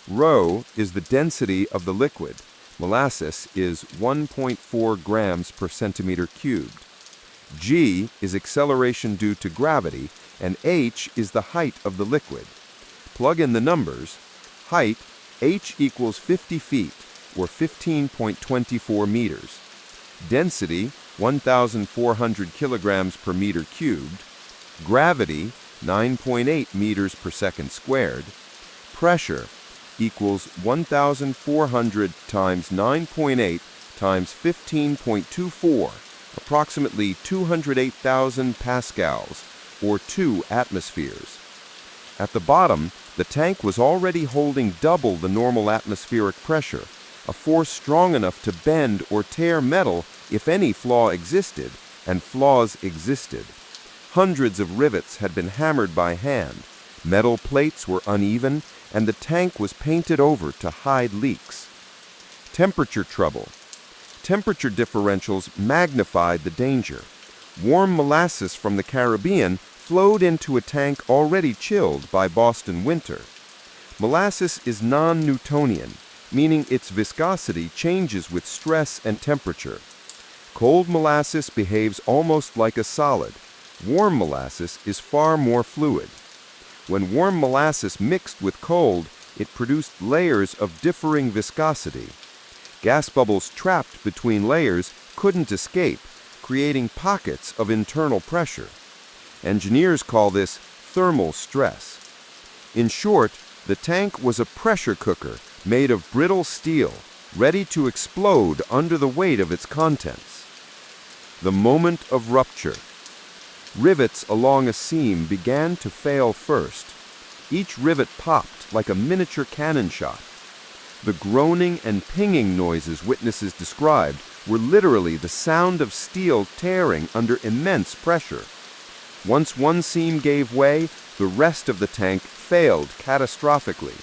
Speaker 1: Rho is the density of the liquid. Molasses is 1.4 grams per centimeter cubed. G is acceleration due to gravity, and H is the height of the liquid. Plug in the numbers. Height, H equals 50 feet, or 15.24 meters. Density, 1,400 kilograms per meter cubed. Gravity, 9.8 meters per second squared. Pressure equals 1,400 times 9.8 times 15.24, approximately 208,000 pascals, or 2 atmospheres. At the bottom, the tank was already holding double the normal atmospheric pressure, a force strong enough to bend or tear metal if any flaw existed, and flaws existed. Hundreds of rivets had been hammered by hand, metal plates were uneven, and the tank was painted over to hide leaks. Temperature trouble. Temperature differentials magnified the danger. Warm molasses from the Caribbean flowed into a tank already chilled by Boston winter. Molasses is non-Newtonian, meaning its viscosity changes with stress and temperature. Cold molasses behaves almost like a solid. Warm molasses is far more fluid. When warm molasses mixed with cold, it produced layers of differing viscosity. Gas bubbles trapped between layers couldn't escape, creating pockets of internal pressure. Engineers call this thermal stress. In short, the tank was a pressure cooker made of brittle steel, ready to explode under the weight of its contents. The moment of rupture. Rivets along a seam began to fail first. Each rivet popped like a miniature cannon shot. The groaning and pinging noises witnesses described were literally the sound of steel tearing under immense pressure. Once one seam gave way, the rest of the tank failed catastrophically.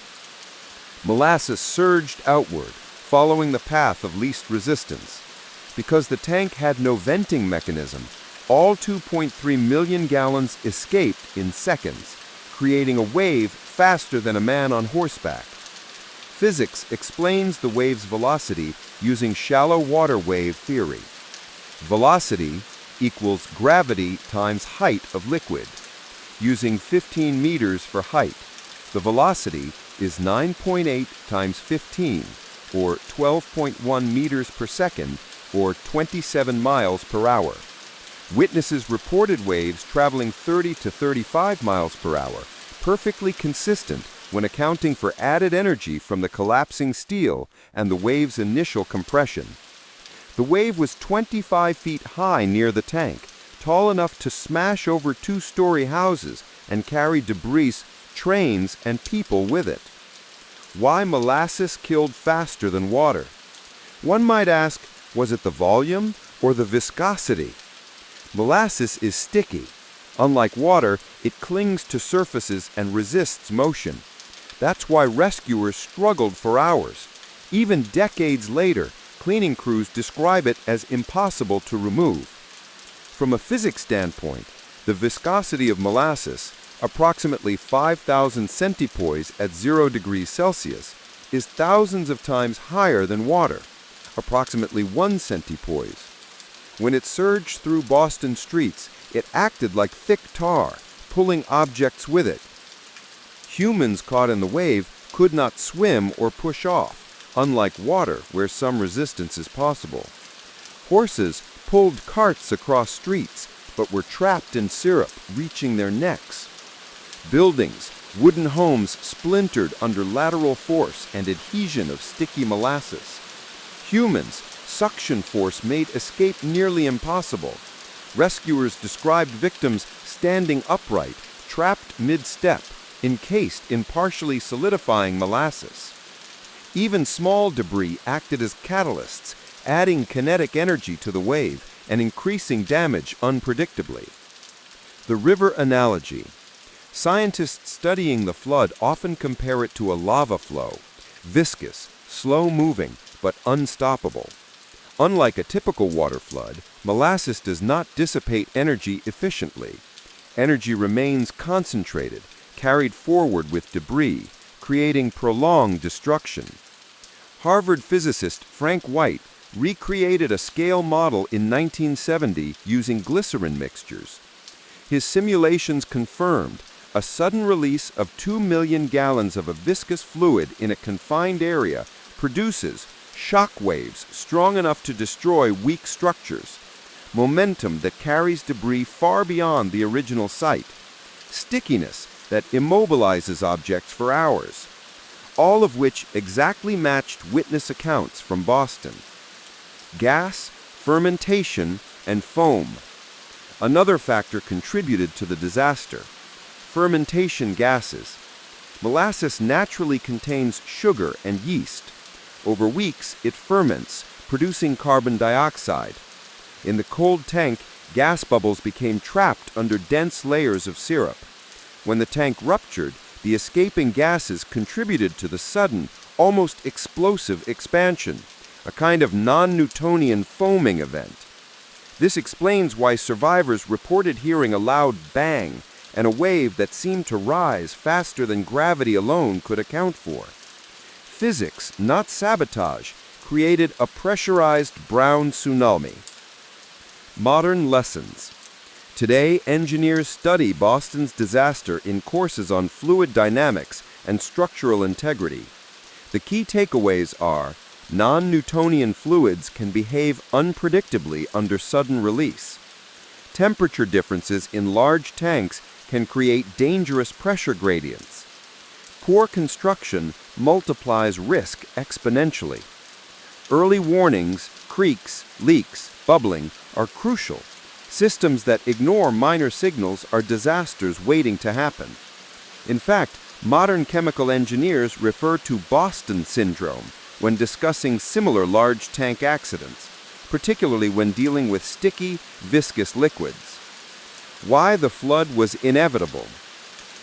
Speaker 1: Molasses surged outward, following the path of least resistance. Because the tank had no venting mechanism, all 2.3 million gallons escaped in seconds, creating a wave faster than a man on horseback. Physics explains the wave's velocity using shallow water wave theory. Velocity equals gravity times height of liquid. Using 15 meters for height, the velocity is 9.8 times 15, or 12.1 meters per second, or 27 miles per hour.
Speaker 3: Witnesses reported waves traveling 30 to 35 miles per hour, perfectly consistent when accounting for added energy from the collapsing steel and the wave's initial compression. The wave was 25 feet high near the tank, tall enough to smash over two-story houses and carry debris, trains, and people with it. Why molasses killed faster than water? One might ask, was it the volume or the viscosity? Molasses is sticky. Unlike water, it clings to surfaces and resists motion. That's why rescuers struggled for hours. Even decades later, cleaning crews describe it as impossible to remove. From a physics standpoint, the viscosity of molasses, approximately 5,000 centipoise at 0 degrees Celsius, is thousands of times higher than water, approximately 1 centipoise. When it surged through Boston streets, it acted like thick tar, pulling objects with it. Humans caught in the wave could not swim or push off, unlike water where some resistance is possible. Horses pulled carts across streets, but were trapped in syrup, reaching their necks. Buildings, wooden homes splintered under lateral force and adhesion of sticky molasses. Humans, suction force made escape nearly impossible. Rescuers described victims standing upright, trapped mid-step, encased in partially solidifying molasses. Even small debris acted as catalysts, adding kinetic energy to the wave and increasing damage unpredictably. The river analogy. Scientists studying the flood often compare it to a lava flow, viscous, slow-moving, but unstoppable. Unlike a typical water flood, molasses does not dissipate energy efficiently. Energy remains concentrated, carried forward with debris, creating prolonged destruction. Harvard physicist Frank White recreated a scale model in 1970 using glycerin mixtures. His simulations confirmed a sudden release of 2 million gallons of a viscous fluid in a confined area produces shock waves strong enough to destroy weak structures, momentum that carries debris far beyond the original site, stickiness that immobilizes objects for hours, all of which exactly matched witness accounts from Boston. Gas, fermentation, and foam. Another factor contributed to the disaster. Fermentation gases. Molasses naturally contains sugar and yeast. Over weeks, it ferments, producing carbon dioxide. In the cold tank, gas bubbles became trapped under dense layers of syrup. When the tank ruptured, the escaping gases contributed to the sudden, almost explosive expansion, a kind of non-Newtonian foaming event. This explains why survivors reported hearing a loud bang and a wave that seemed to rise faster than gravity alone could account for. Physics, not sabotage, created a pressurized brown tsunami. Modern lessons. Today, engineers study Boston's disaster in courses on fluid dynamics and structural integrity. The key takeaways are: non-Newtonian fluids can behave unpredictably under sudden release. Temperature differences in large tanks can create dangerous pressure gradients. Poor construction multiplies risk exponentially. Early warnings, creaks, leaks, bubbling are crucial. Systems that ignore minor signals are disasters waiting to happen. In fact, modern chemical engineers refer to Boston syndrome when discussing similar large tank accidents, particularly when dealing with sticky, viscous liquids. Why the flood was inevitable.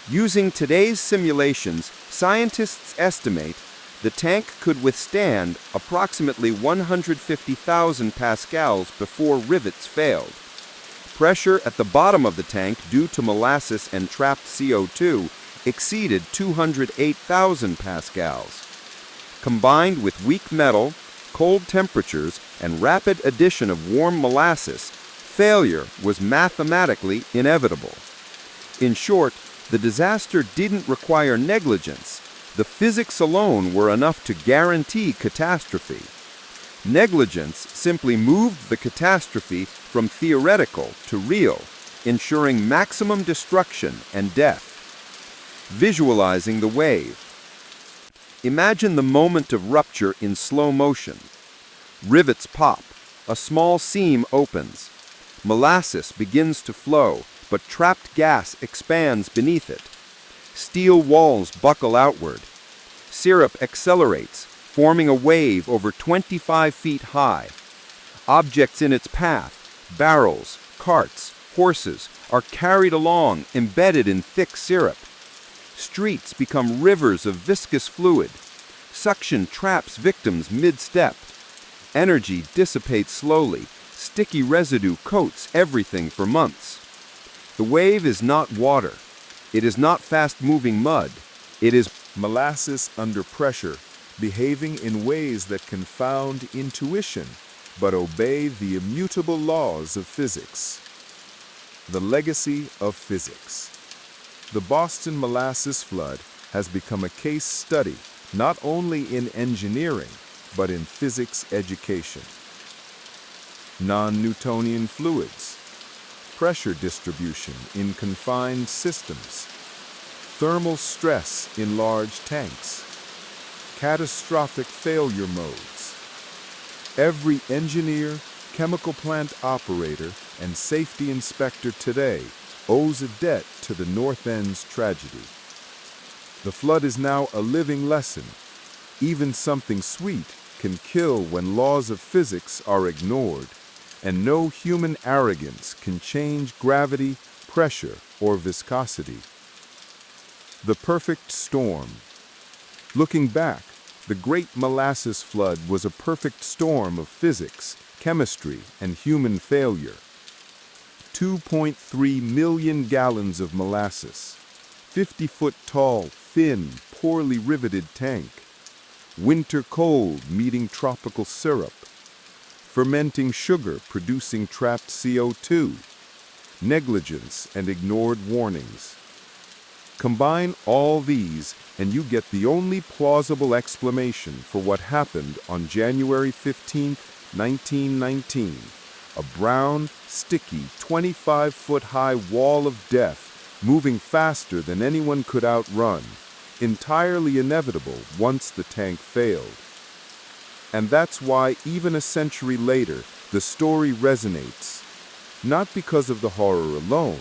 Speaker 3: Using today's simulations, scientists estimate the tank could withstand approximately 150,000 pascals before rivets failed. Pressure at the bottom of the tank due to molasses and trapped CO2 exceeded 208,000 pascals. Combined with weak metal, cold temperatures, and rapid addition of warm molasses, failure was mathematically inevitable. In short, the disaster didn't require negligence. The physics alone were enough to guarantee catastrophe. Negligence simply moved the catastrophe from theoretical to real, ensuring maximum destruction and death. Visualizing the wave. Imagine the moment of rupture in slow motion. Rivets pop, a small seam opens. Molasses begins to flow, but trapped gas expands beneath it. Steel walls buckle outward. Syrup accelerates, forming a wave over 25 feet high. Objects in its path, barrels, carts, horses, are carried along, embedded in thick syrup. Streets become rivers of viscous fluid. Suction traps victims mid-step. Energy dissipates slowly. Sticky residue coats everything for months. The wave is not water. It is not fast-moving mud. It is
Speaker 1: molasses under pressure, behaving in ways that confound intuition, but obey the immutable laws of physics. The legacy of physics. The Boston Molasses Flood has become a case study not only in engineering, but in physics education. Non-Newtonian fluids, pressure distribution in confined systems, thermal stress in large tanks, catastrophic failure modes. Every engineer, chemical plant operator, and safety inspector today owes a debt to the North End's tragedy. The flood is now a living lesson. Even something sweet can kill when laws of physics are ignored, and no human arrogance can change gravity, pressure, or viscosity. The perfect storm. Looking back, the Great Molasses Flood was a perfect storm of physics, chemistry, and human failure. 2.3 million gallons of molasses, 50-foot tall, thin, poorly riveted tank, winter cold meeting tropical syrup, fermenting sugar producing trapped CO2, negligence and ignored warnings. Combine all these and you get the only plausible explanation for what happened on January 15, 1919, a brown, sticky, 25-foot-high wall of death moving faster than anyone could outrun, entirely inevitable once the tank failed. And that's why, even a century later, the story resonates, not because of the horror alone,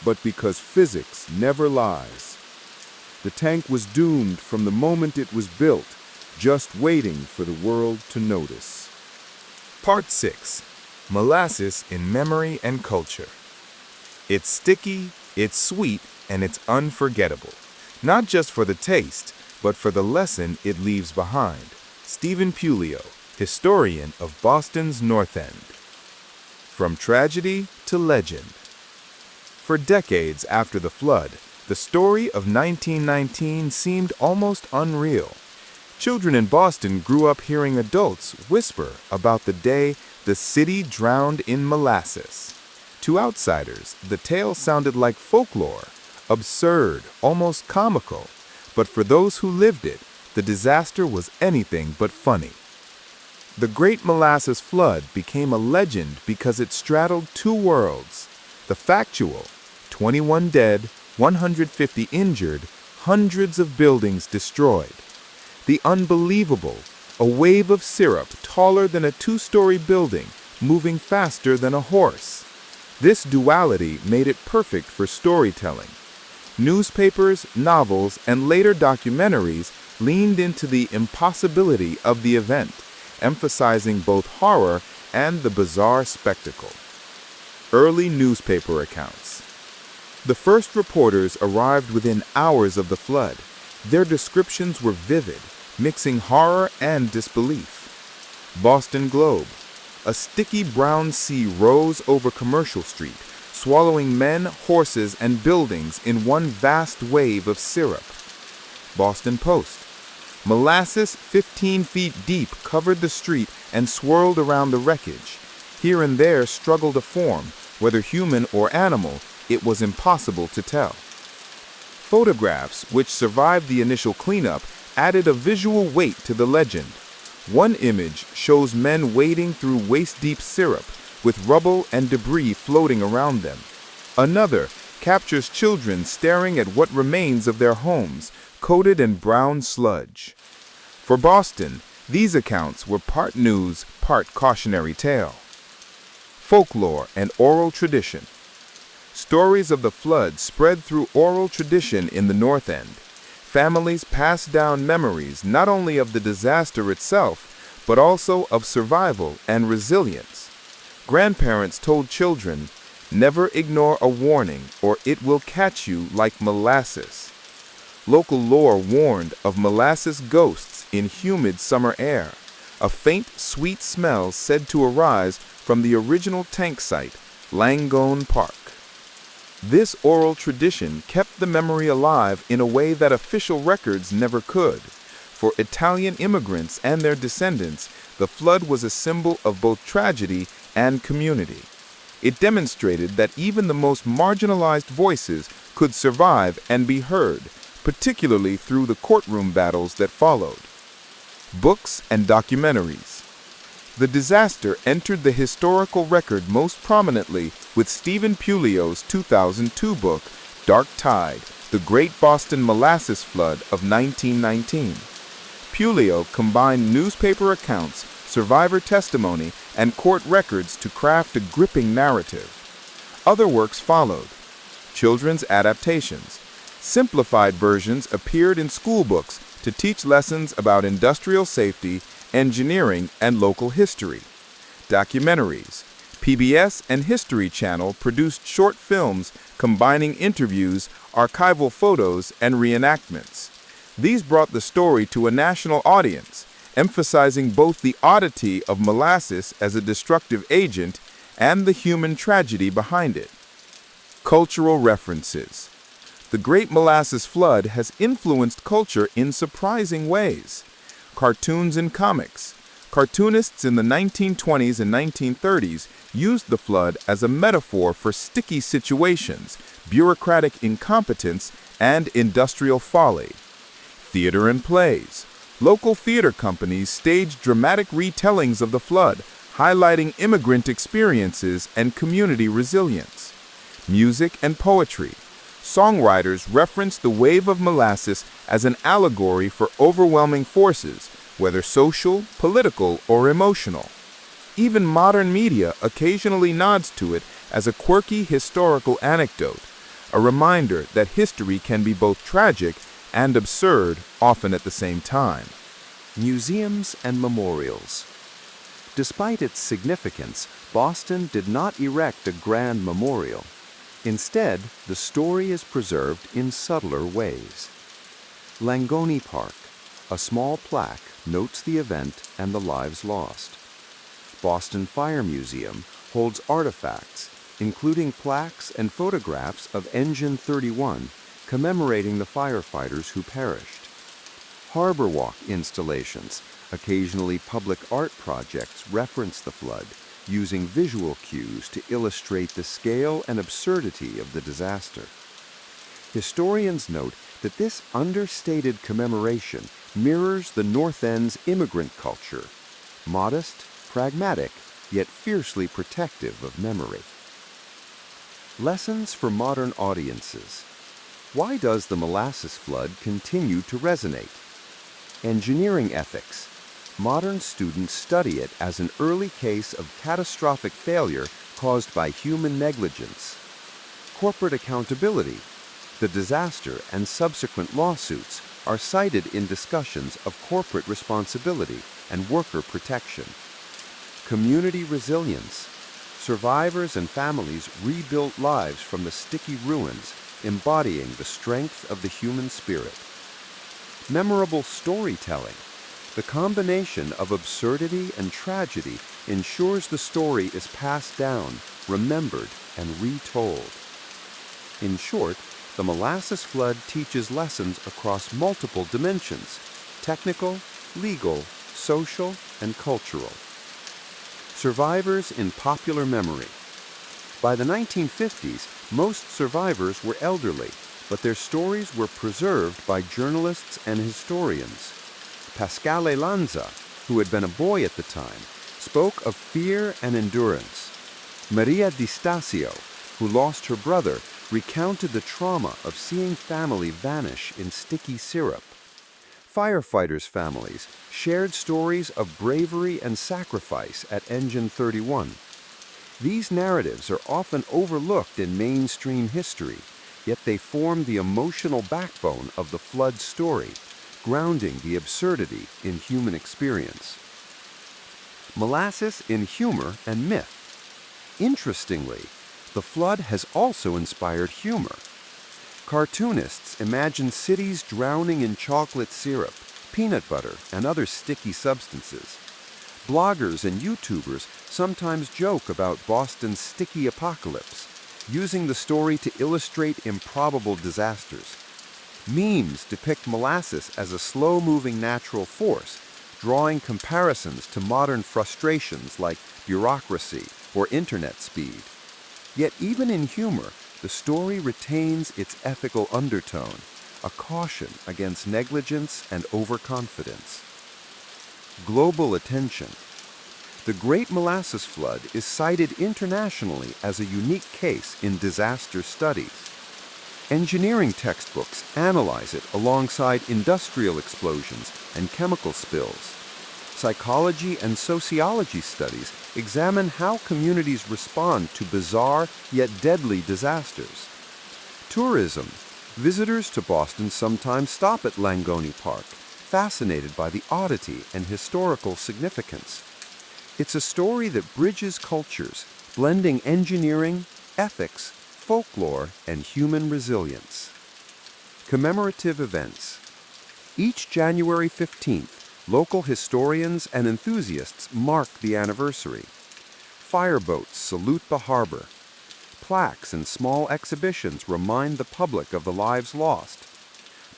Speaker 1: but because physics never lies. The tank was doomed from the moment it was built, just waiting for the world to notice.
Speaker 4: Part 6. Molasses in Memory and Culture. It's sticky, it's sweet, and it's unforgettable. Not just for the taste, but for the lesson it leaves behind. Stephen Puleo, historian of Boston's North End. From tragedy to legend. For decades after the flood, the story of 1919 seemed almost unreal. Children in Boston grew up hearing adults whisper about the day the city drowned in molasses. To outsiders, the tale sounded like folklore, absurd, almost comical. But for those who lived it, the disaster was anything but funny. The Great Molasses Flood became a legend because it straddled two worlds: the factual, 21 dead, 150 injured, hundreds of buildings destroyed; the unbelievable, a wave of syrup taller than a two-story building, moving faster than a horse. This duality made it perfect for storytelling. Newspapers, novels, and later documentaries leaned into the impossibility of the event, emphasizing both horror and the bizarre spectacle. Early newspaper accounts. The first reporters arrived within hours of the flood. Their descriptions were vivid, mixing horror and disbelief. Boston Globe. A sticky brown sea rose over Commercial Street, swallowing men, horses, and buildings in one vast wave of syrup. Boston Post. Molasses 15 feet deep covered the street and swirled around the wreckage. Here and there struggled a form, whether human or animal, it was impossible to tell. Photographs, which survived the initial cleanup, added a visual weight to the legend. One image shows men wading through waist-deep syrup with rubble and debris floating around them. Another captures children staring at what remains of their homes, coated in brown sludge. For Boston, these accounts were part news, part cautionary tale. Folklore and oral tradition. Stories of the flood spread through oral tradition in the North End. Families passed down memories not only of the disaster itself, but also of survival and resilience. Grandparents told children, "Never ignore a warning or it will catch you like molasses." Local lore warned of molasses ghosts in humid summer air, a faint, sweet smell said to arise from the original tank site, Langone Park. This oral tradition kept the memory alive in a way that official records never could. For Italian immigrants and their descendants, the flood was a symbol of both tragedy and community. It demonstrated that even the most marginalized voices could survive and be heard, particularly through the courtroom battles that followed. Books and documentaries. The disaster entered the historical record most prominently with Stephen Pulleo's 2002 book, Dark Tide, The Great Boston Molasses Flood of 1919. Pulleo combined newspaper accounts, survivor testimony, and court records to craft a gripping narrative. Other works followed. Children's adaptations. Simplified versions appeared in school books to teach lessons about industrial safety, engineering, and local history. Documentaries. PBS and History Channel produced short films combining interviews, archival photos, and reenactments. These brought the story to a national audience, emphasizing both the oddity of molasses as a destructive agent and the human tragedy behind it. Cultural references. The Great Molasses Flood has influenced culture in surprising ways. Cartoons and comics. Cartoonists in the 1920s and 1930s used the flood as a metaphor for sticky situations, bureaucratic incompetence, and industrial folly. Theater and plays. Local theater companies staged dramatic retellings of the flood, highlighting immigrant experiences and community resilience. Music and poetry. Songwriters referenced the wave of molasses as an allegory for overwhelming forces, whether social, political, or emotional. Even modern media occasionally nods to it as a quirky historical anecdote, a reminder that history can be both tragic and absurd, often at the same time.
Speaker 2: Museums and memorials. Despite its significance, Boston did not erect a grand memorial. Instead, the story is preserved in subtler ways. Langone Park, a small plaque, notes the event and the lives lost. Boston Fire Museum holds artifacts, including plaques and photographs of Engine 31, commemorating the firefighters who perished. Harbor Walk installations, occasionally public art projects, reference the flood, using visual cues to illustrate the scale and absurdity of the disaster. Historians note that this understated commemoration mirrors the North End's immigrant culture, modest, pragmatic, yet fiercely protective of memory. Lessons for modern audiences. Why does the molasses flood continue to resonate? Engineering ethics. Modern students study it as an early case of catastrophic failure caused by human negligence. Corporate accountability. The disaster and subsequent lawsuits are cited in discussions of corporate responsibility and worker protection. Community resilience. Survivors and families rebuilt lives from the sticky ruins, embodying the strength of the human spirit. Memorable storytelling. The combination of absurdity and tragedy ensures the story is passed down, remembered, and retold. In short, the molasses flood teaches lessons across multiple dimensions: technical, legal, social, and cultural. Survivors in popular memory. By the 1950s, most survivors were elderly, but their stories were preserved by journalists and historians. Pasquale Lanza,
Speaker 3: who had been a boy at the time, spoke of fear and endurance. Maria Di Stasio, who lost her brother, recounted the trauma of seeing family vanish in sticky syrup. Firefighters' families shared stories of bravery and sacrifice at Engine 31. These narratives are often overlooked in mainstream history, yet they form the emotional backbone of the flood story, grounding the absurdity in human experience. Molasses in humor and myth. Interestingly, the flood has also inspired humor. Cartoonists imagine cities drowning in chocolate syrup, peanut butter, and other sticky substances. Bloggers and YouTubers sometimes joke about Boston's sticky apocalypse, using the story to illustrate improbable disasters. Memes depict molasses as a slow-moving natural force, drawing comparisons to modern frustrations like bureaucracy or internet speed. Yet even in humor, the story retains its ethical undertone, a caution against negligence and overconfidence. Global attention. The Great Molasses Flood is cited internationally as a unique case in disaster studies. Engineering textbooks analyze it alongside industrial explosions and chemical spills. Psychology and sociology studies examine how communities respond to bizarre yet deadly disasters. Tourism. Visitors to Boston sometimes stop at Langone Park, fascinated by the oddity and historical significance. It's a story that bridges cultures, blending engineering, ethics, folklore, and human resilience. Commemorative events. Each January 15th, local historians and enthusiasts mark the anniversary. Fireboats salute the harbor. Plaques and small exhibitions remind the public of the lives lost.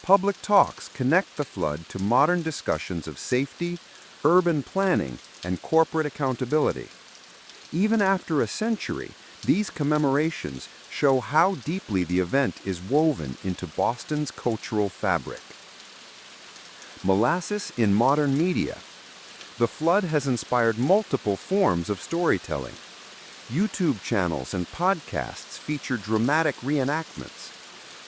Speaker 3: Public talks connect the flood to modern discussions of safety, urban planning, and corporate accountability. Even after a century, these commemorations show how deeply the event is woven into Boston's cultural fabric. Molasses in modern media. The flood has inspired multiple forms of storytelling. YouTube channels and podcasts feature dramatic reenactments.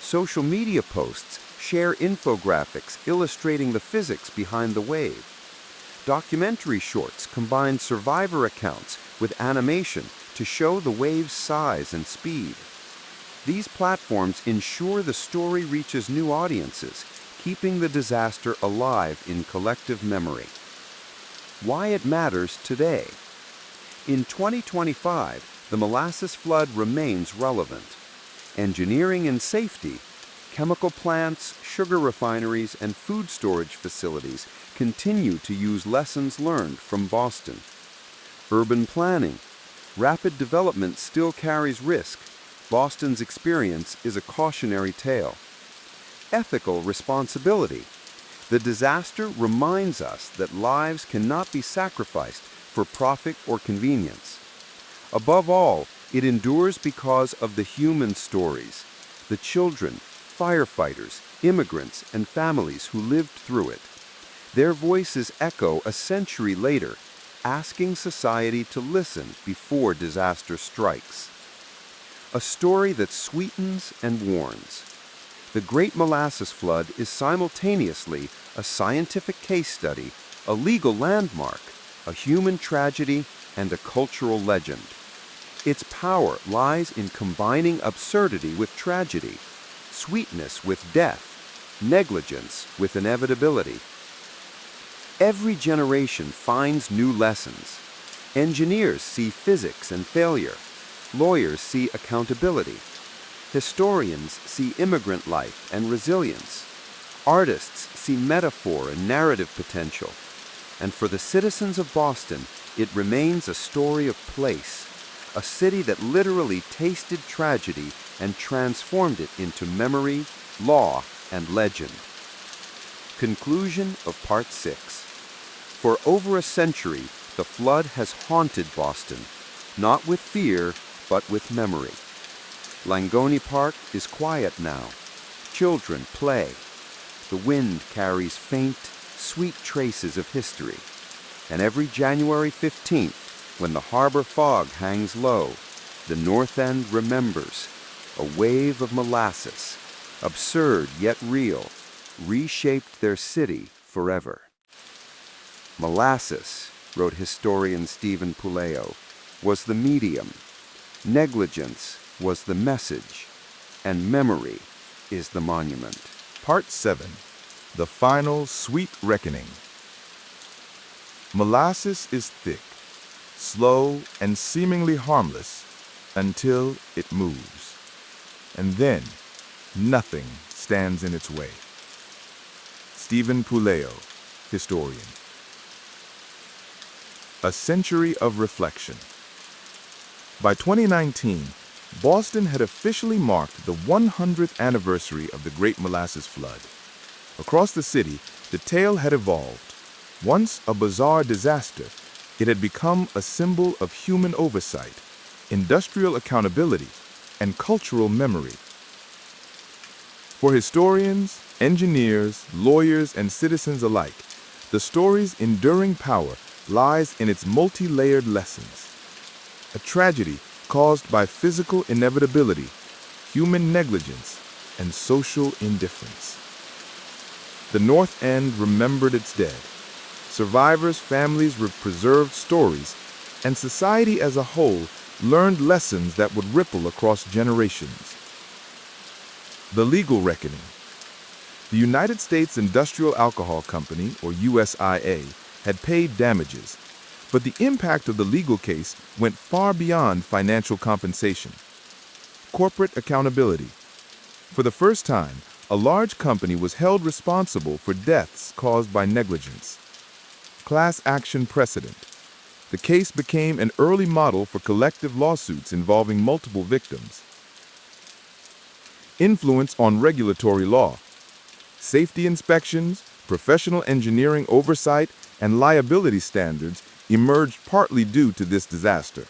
Speaker 3: Social media posts share infographics illustrating the physics behind the wave. Documentary shorts combine survivor accounts with animation to show the wave's size and speed. These platforms ensure the story reaches new audiences, keeping the disaster alive in collective memory. Why it matters today. In 2025, the molasses flood remains relevant. Engineering and safety, chemical plants, sugar refineries, and food storage facilities continue to use lessons learned from Boston. Urban planning, rapid development still carries risk. Boston's experience is a cautionary tale. Ethical responsibility. The disaster reminds us that lives cannot be sacrificed for profit or convenience. Above all, it endures because of the human stories, the children, firefighters, immigrants, and families who lived through it. Their voices echo a century later, asking society to listen before disaster strikes. A story that sweetens and warns. The Great Molasses Flood is simultaneously a scientific case study, a legal landmark, a human tragedy, and a cultural legend. Its power lies in combining absurdity with tragedy, sweetness with death, negligence with inevitability. Every generation finds new lessons. Engineers see physics and failure. Lawyers see accountability. Historians see immigrant life and resilience. Artists see metaphor and narrative potential. And for the citizens of Boston, it remains a story of place, a city that literally tasted tragedy and transformed it into memory, law, and legend. Conclusion of Part 6. For over a century, the flood has haunted Boston, not with fear, but with memory. Langone Park is quiet now. Children play. The wind carries faint, sweet traces of history. And every January 15th, when the harbor fog hangs low, the North End remembers a wave of molasses, absurd yet real, reshaped their city forever. Molasses, wrote historian Stephen Puleo, was the medium, negligence was the message, and memory is the monument.
Speaker 4: Part 7. The Final Sweet Reckoning. Molasses is thick, slow, and seemingly harmless until it moves. And then, nothing stands in its way. Stephen Puleo, historian. A century of reflection. By 2019, Boston had officially marked the 100th anniversary of the Great Molasses Flood. Across the city, the tale had evolved. Once a bizarre disaster, it had become a symbol of human oversight, industrial accountability, and cultural memory. For historians, engineers, lawyers, and citizens alike, the story's enduring power lies in its multi-layered lessons. A tragedy caused by physical inevitability, human negligence, and social indifference. The North End remembered its dead. Survivors' families preserved stories, and society as a whole learned lessons that would ripple across generations. The legal reckoning. The United States Industrial Alcohol Company, or USIA, had paid damages, but the impact of the legal case went far beyond financial compensation. Corporate accountability. For the first time, a large company was held responsible for deaths caused by negligence. Class action precedent. The case became an early model for collective lawsuits involving multiple victims. Influence on regulatory law. Safety inspections, professional engineering oversight, and liability standards emerged partly due to this disaster.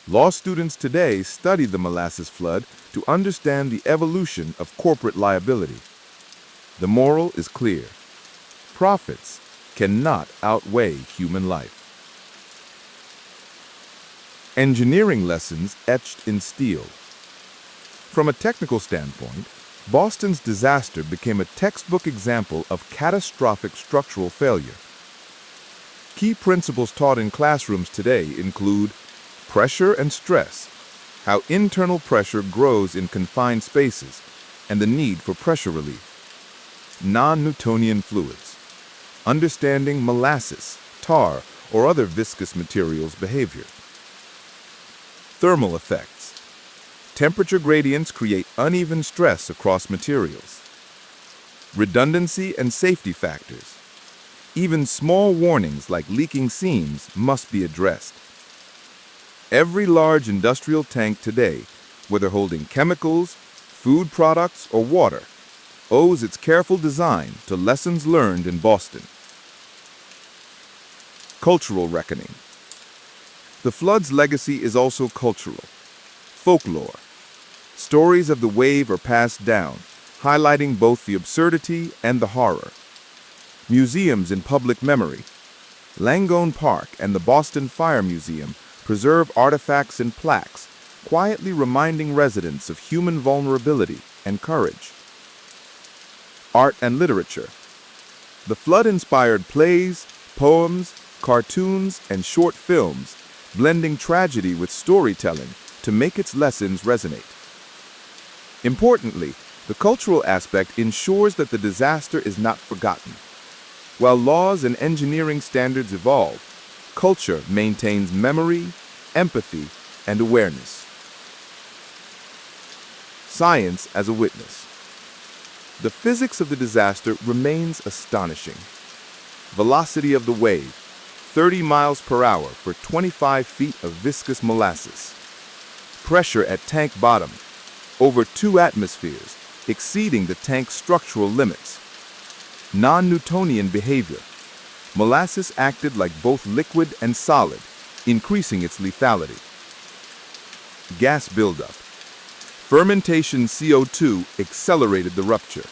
Speaker 4: Law students today study the molasses flood to understand the evolution of corporate liability. The moral is clear. Profits cannot outweigh human life. Engineering lessons etched in steel. From a technical standpoint, Boston's disaster became a textbook example of catastrophic structural failure. Key principles taught in classrooms today include pressure and stress, how internal pressure grows in confined spaces, and the need for pressure relief. Non-Newtonian fluids, understanding molasses, tar, or other viscous materials' behavior. Thermal effects. Temperature gradients create uneven stress across materials. Redundancy and safety factors. Even small warnings like leaking seams must be addressed. Every large industrial tank today, whether holding chemicals, food products, or water, owes its careful design to lessons learned in Boston. Cultural reckoning. The flood's legacy is also cultural. Folklore. Stories of the wave are passed down, highlighting both the absurdity and the horror. Museums in public memory. Langone Park and the Boston Fire Museum preserve artifacts and plaques, quietly reminding residents of human vulnerability and courage. Art and literature. The flood inspired plays, poems, cartoons, and short films, blending tragedy with storytelling to make its lessons resonate. Importantly, the cultural aspect ensures that the disaster is not forgotten. While laws and engineering standards evolve, culture maintains memory, empathy, and awareness. Science as a witness. The physics of the disaster remains astonishing. Velocity of the wave, 30 miles per hour for 25 feet of viscous molasses. Pressure at tank bottom, over 2 atmospheres, exceeding the tank's structural limits. Non-Newtonian behavior. Molasses acted like both liquid and solid, increasing its lethality. Gas buildup. Fermentation CO2 accelerated the rupture.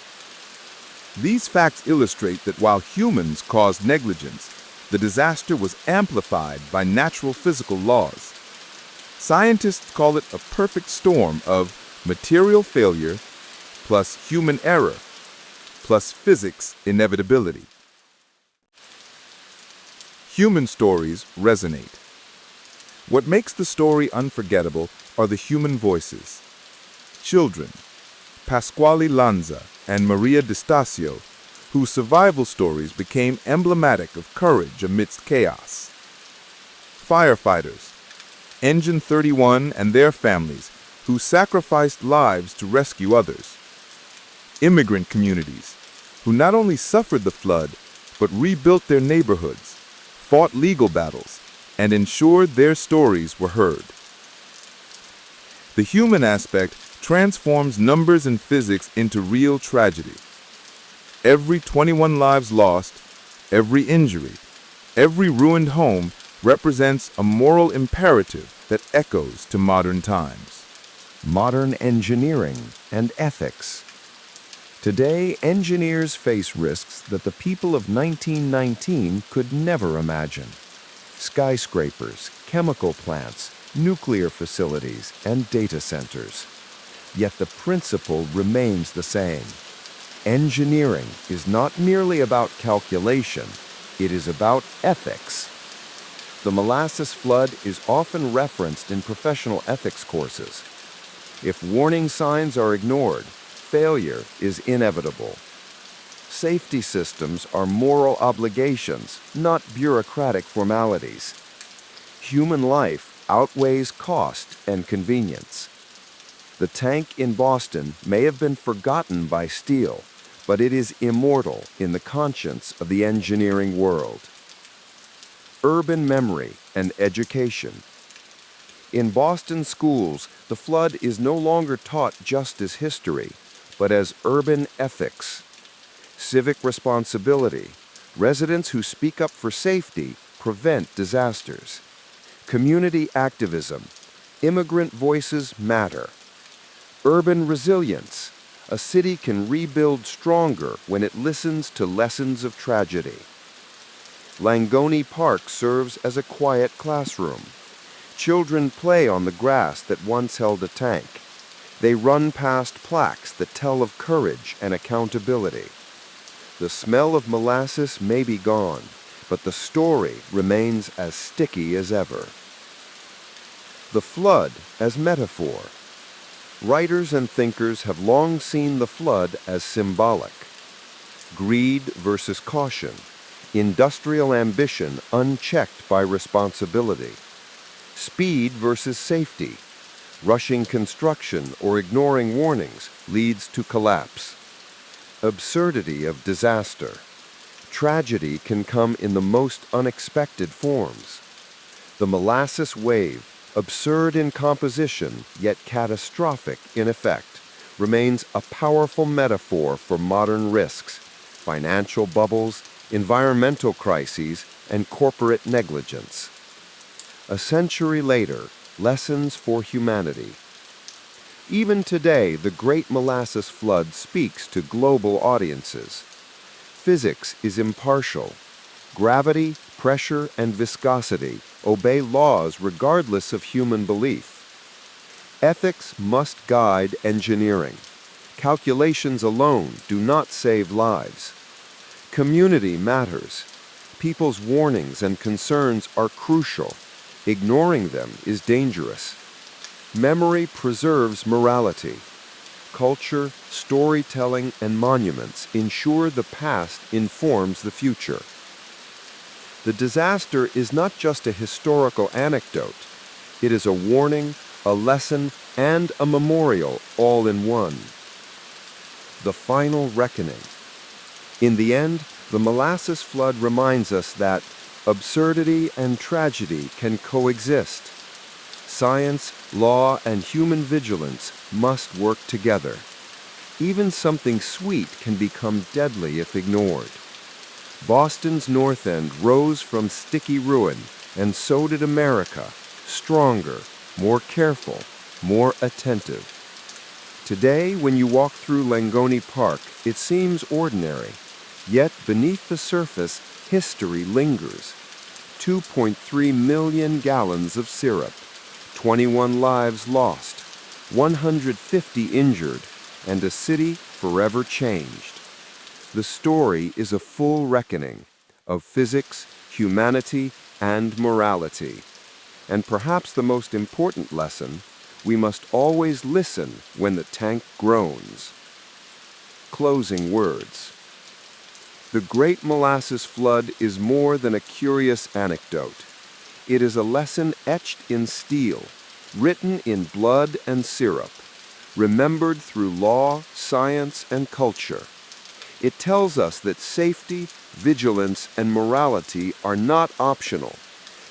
Speaker 4: These facts illustrate that while humans caused negligence, the disaster was amplified by natural physical laws. Scientists call it a perfect storm of material failure plus human error plus physics inevitability. Human stories resonate. What makes the story unforgettable are the human voices. Children, Pasquale Lanza and Maria D'Estasio, whose survival stories became emblematic of courage amidst chaos. Firefighters, Engine 31 and their families, who sacrificed lives to rescue others. Immigrant communities, who not only suffered the flood, but rebuilt their neighborhoods, fought legal battles, and ensured their stories were heard. The human aspect transforms numbers and physics into real tragedy. Every 21 lives lost, every injury, every ruined home represents a moral imperative that echoes to modern times.
Speaker 3: Modern engineering and ethics. Today, engineers face risks that the people of 1919 could never imagine. Skyscrapers, chemical plants, nuclear facilities, and data centers. Yet the principle remains the same. Engineering is not merely about calculation, it is about ethics. The Molasses Flood is often referenced in professional ethics courses. If warning signs are ignored, failure is inevitable. Safety systems are moral obligations, not bureaucratic formalities. Human life outweighs cost and convenience. The tank in Boston may have been forgotten by steel, but it is immortal in the conscience of the engineering world. Urban memory and education. In Boston schools, the flood is no longer taught just as history, but as urban ethics. Civic responsibility. Residents who speak up for safety prevent disasters. Community activism. Immigrant voices matter. Urban resilience. A city can rebuild stronger when it listens to lessons of tragedy. Langone Park serves as a quiet classroom. Children play on the grass that once held a tank. They run past plaques that tell of courage and accountability. The smell of molasses may be gone, but the story remains as sticky as ever. The flood as metaphor. Writers and thinkers have long seen the flood as symbolic. Greed versus caution. Industrial ambition unchecked by responsibility. Speed versus safety. Rushing construction or ignoring warnings leads to collapse. Absurdity of disaster. Tragedy can come in the most unexpected forms. The molasses wave, absurd in composition yet catastrophic in effect, remains a powerful metaphor for modern risks, financial bubbles, environmental crises, and corporate negligence. A century later, lessons for humanity. Even today, the Great Molasses Flood speaks to global audiences. Physics is impartial. Gravity, pressure, and viscosity obey laws regardless of human belief. Ethics must guide engineering. Calculations alone do not save lives. Community matters. People's warnings and concerns are crucial. Ignoring them is dangerous. Memory preserves morality. Culture, storytelling, and monuments ensure the past informs the future. The disaster is not just a historical anecdote. It is a warning, a lesson, and a memorial all in one. The final reckoning. In the end, the Molasses Flood reminds us that absurdity and tragedy can coexist. Science, law, and human vigilance must work together. Even something sweet can become deadly if ignored. Boston's North End rose from sticky ruin, and so did America, stronger, more careful, more attentive. Today, when you walk through Langone Park, it seems ordinary, yet beneath the surface, history lingers, 2.3 million gallons of syrup, 21 lives lost, 150 injured, and a city forever changed. The story is a full reckoning of physics, humanity, and morality. And perhaps the most important lesson, we must always listen when the tank groans. Closing words. The Great Molasses Flood is more than a curious anecdote. It is a lesson etched in steel, written in blood and syrup, remembered through law, science, and culture. It tells us that safety, vigilance, and morality are not optional.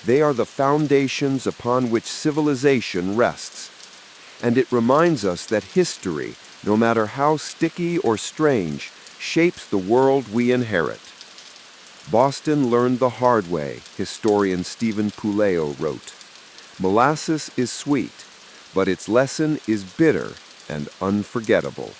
Speaker 3: They are the foundations upon which civilization rests. And it reminds us that history, no matter how sticky or strange, shapes the world we inherit. Boston learned the hard way, historian Stephen Puleo wrote. Molasses is sweet, but its lesson is bitter and unforgettable.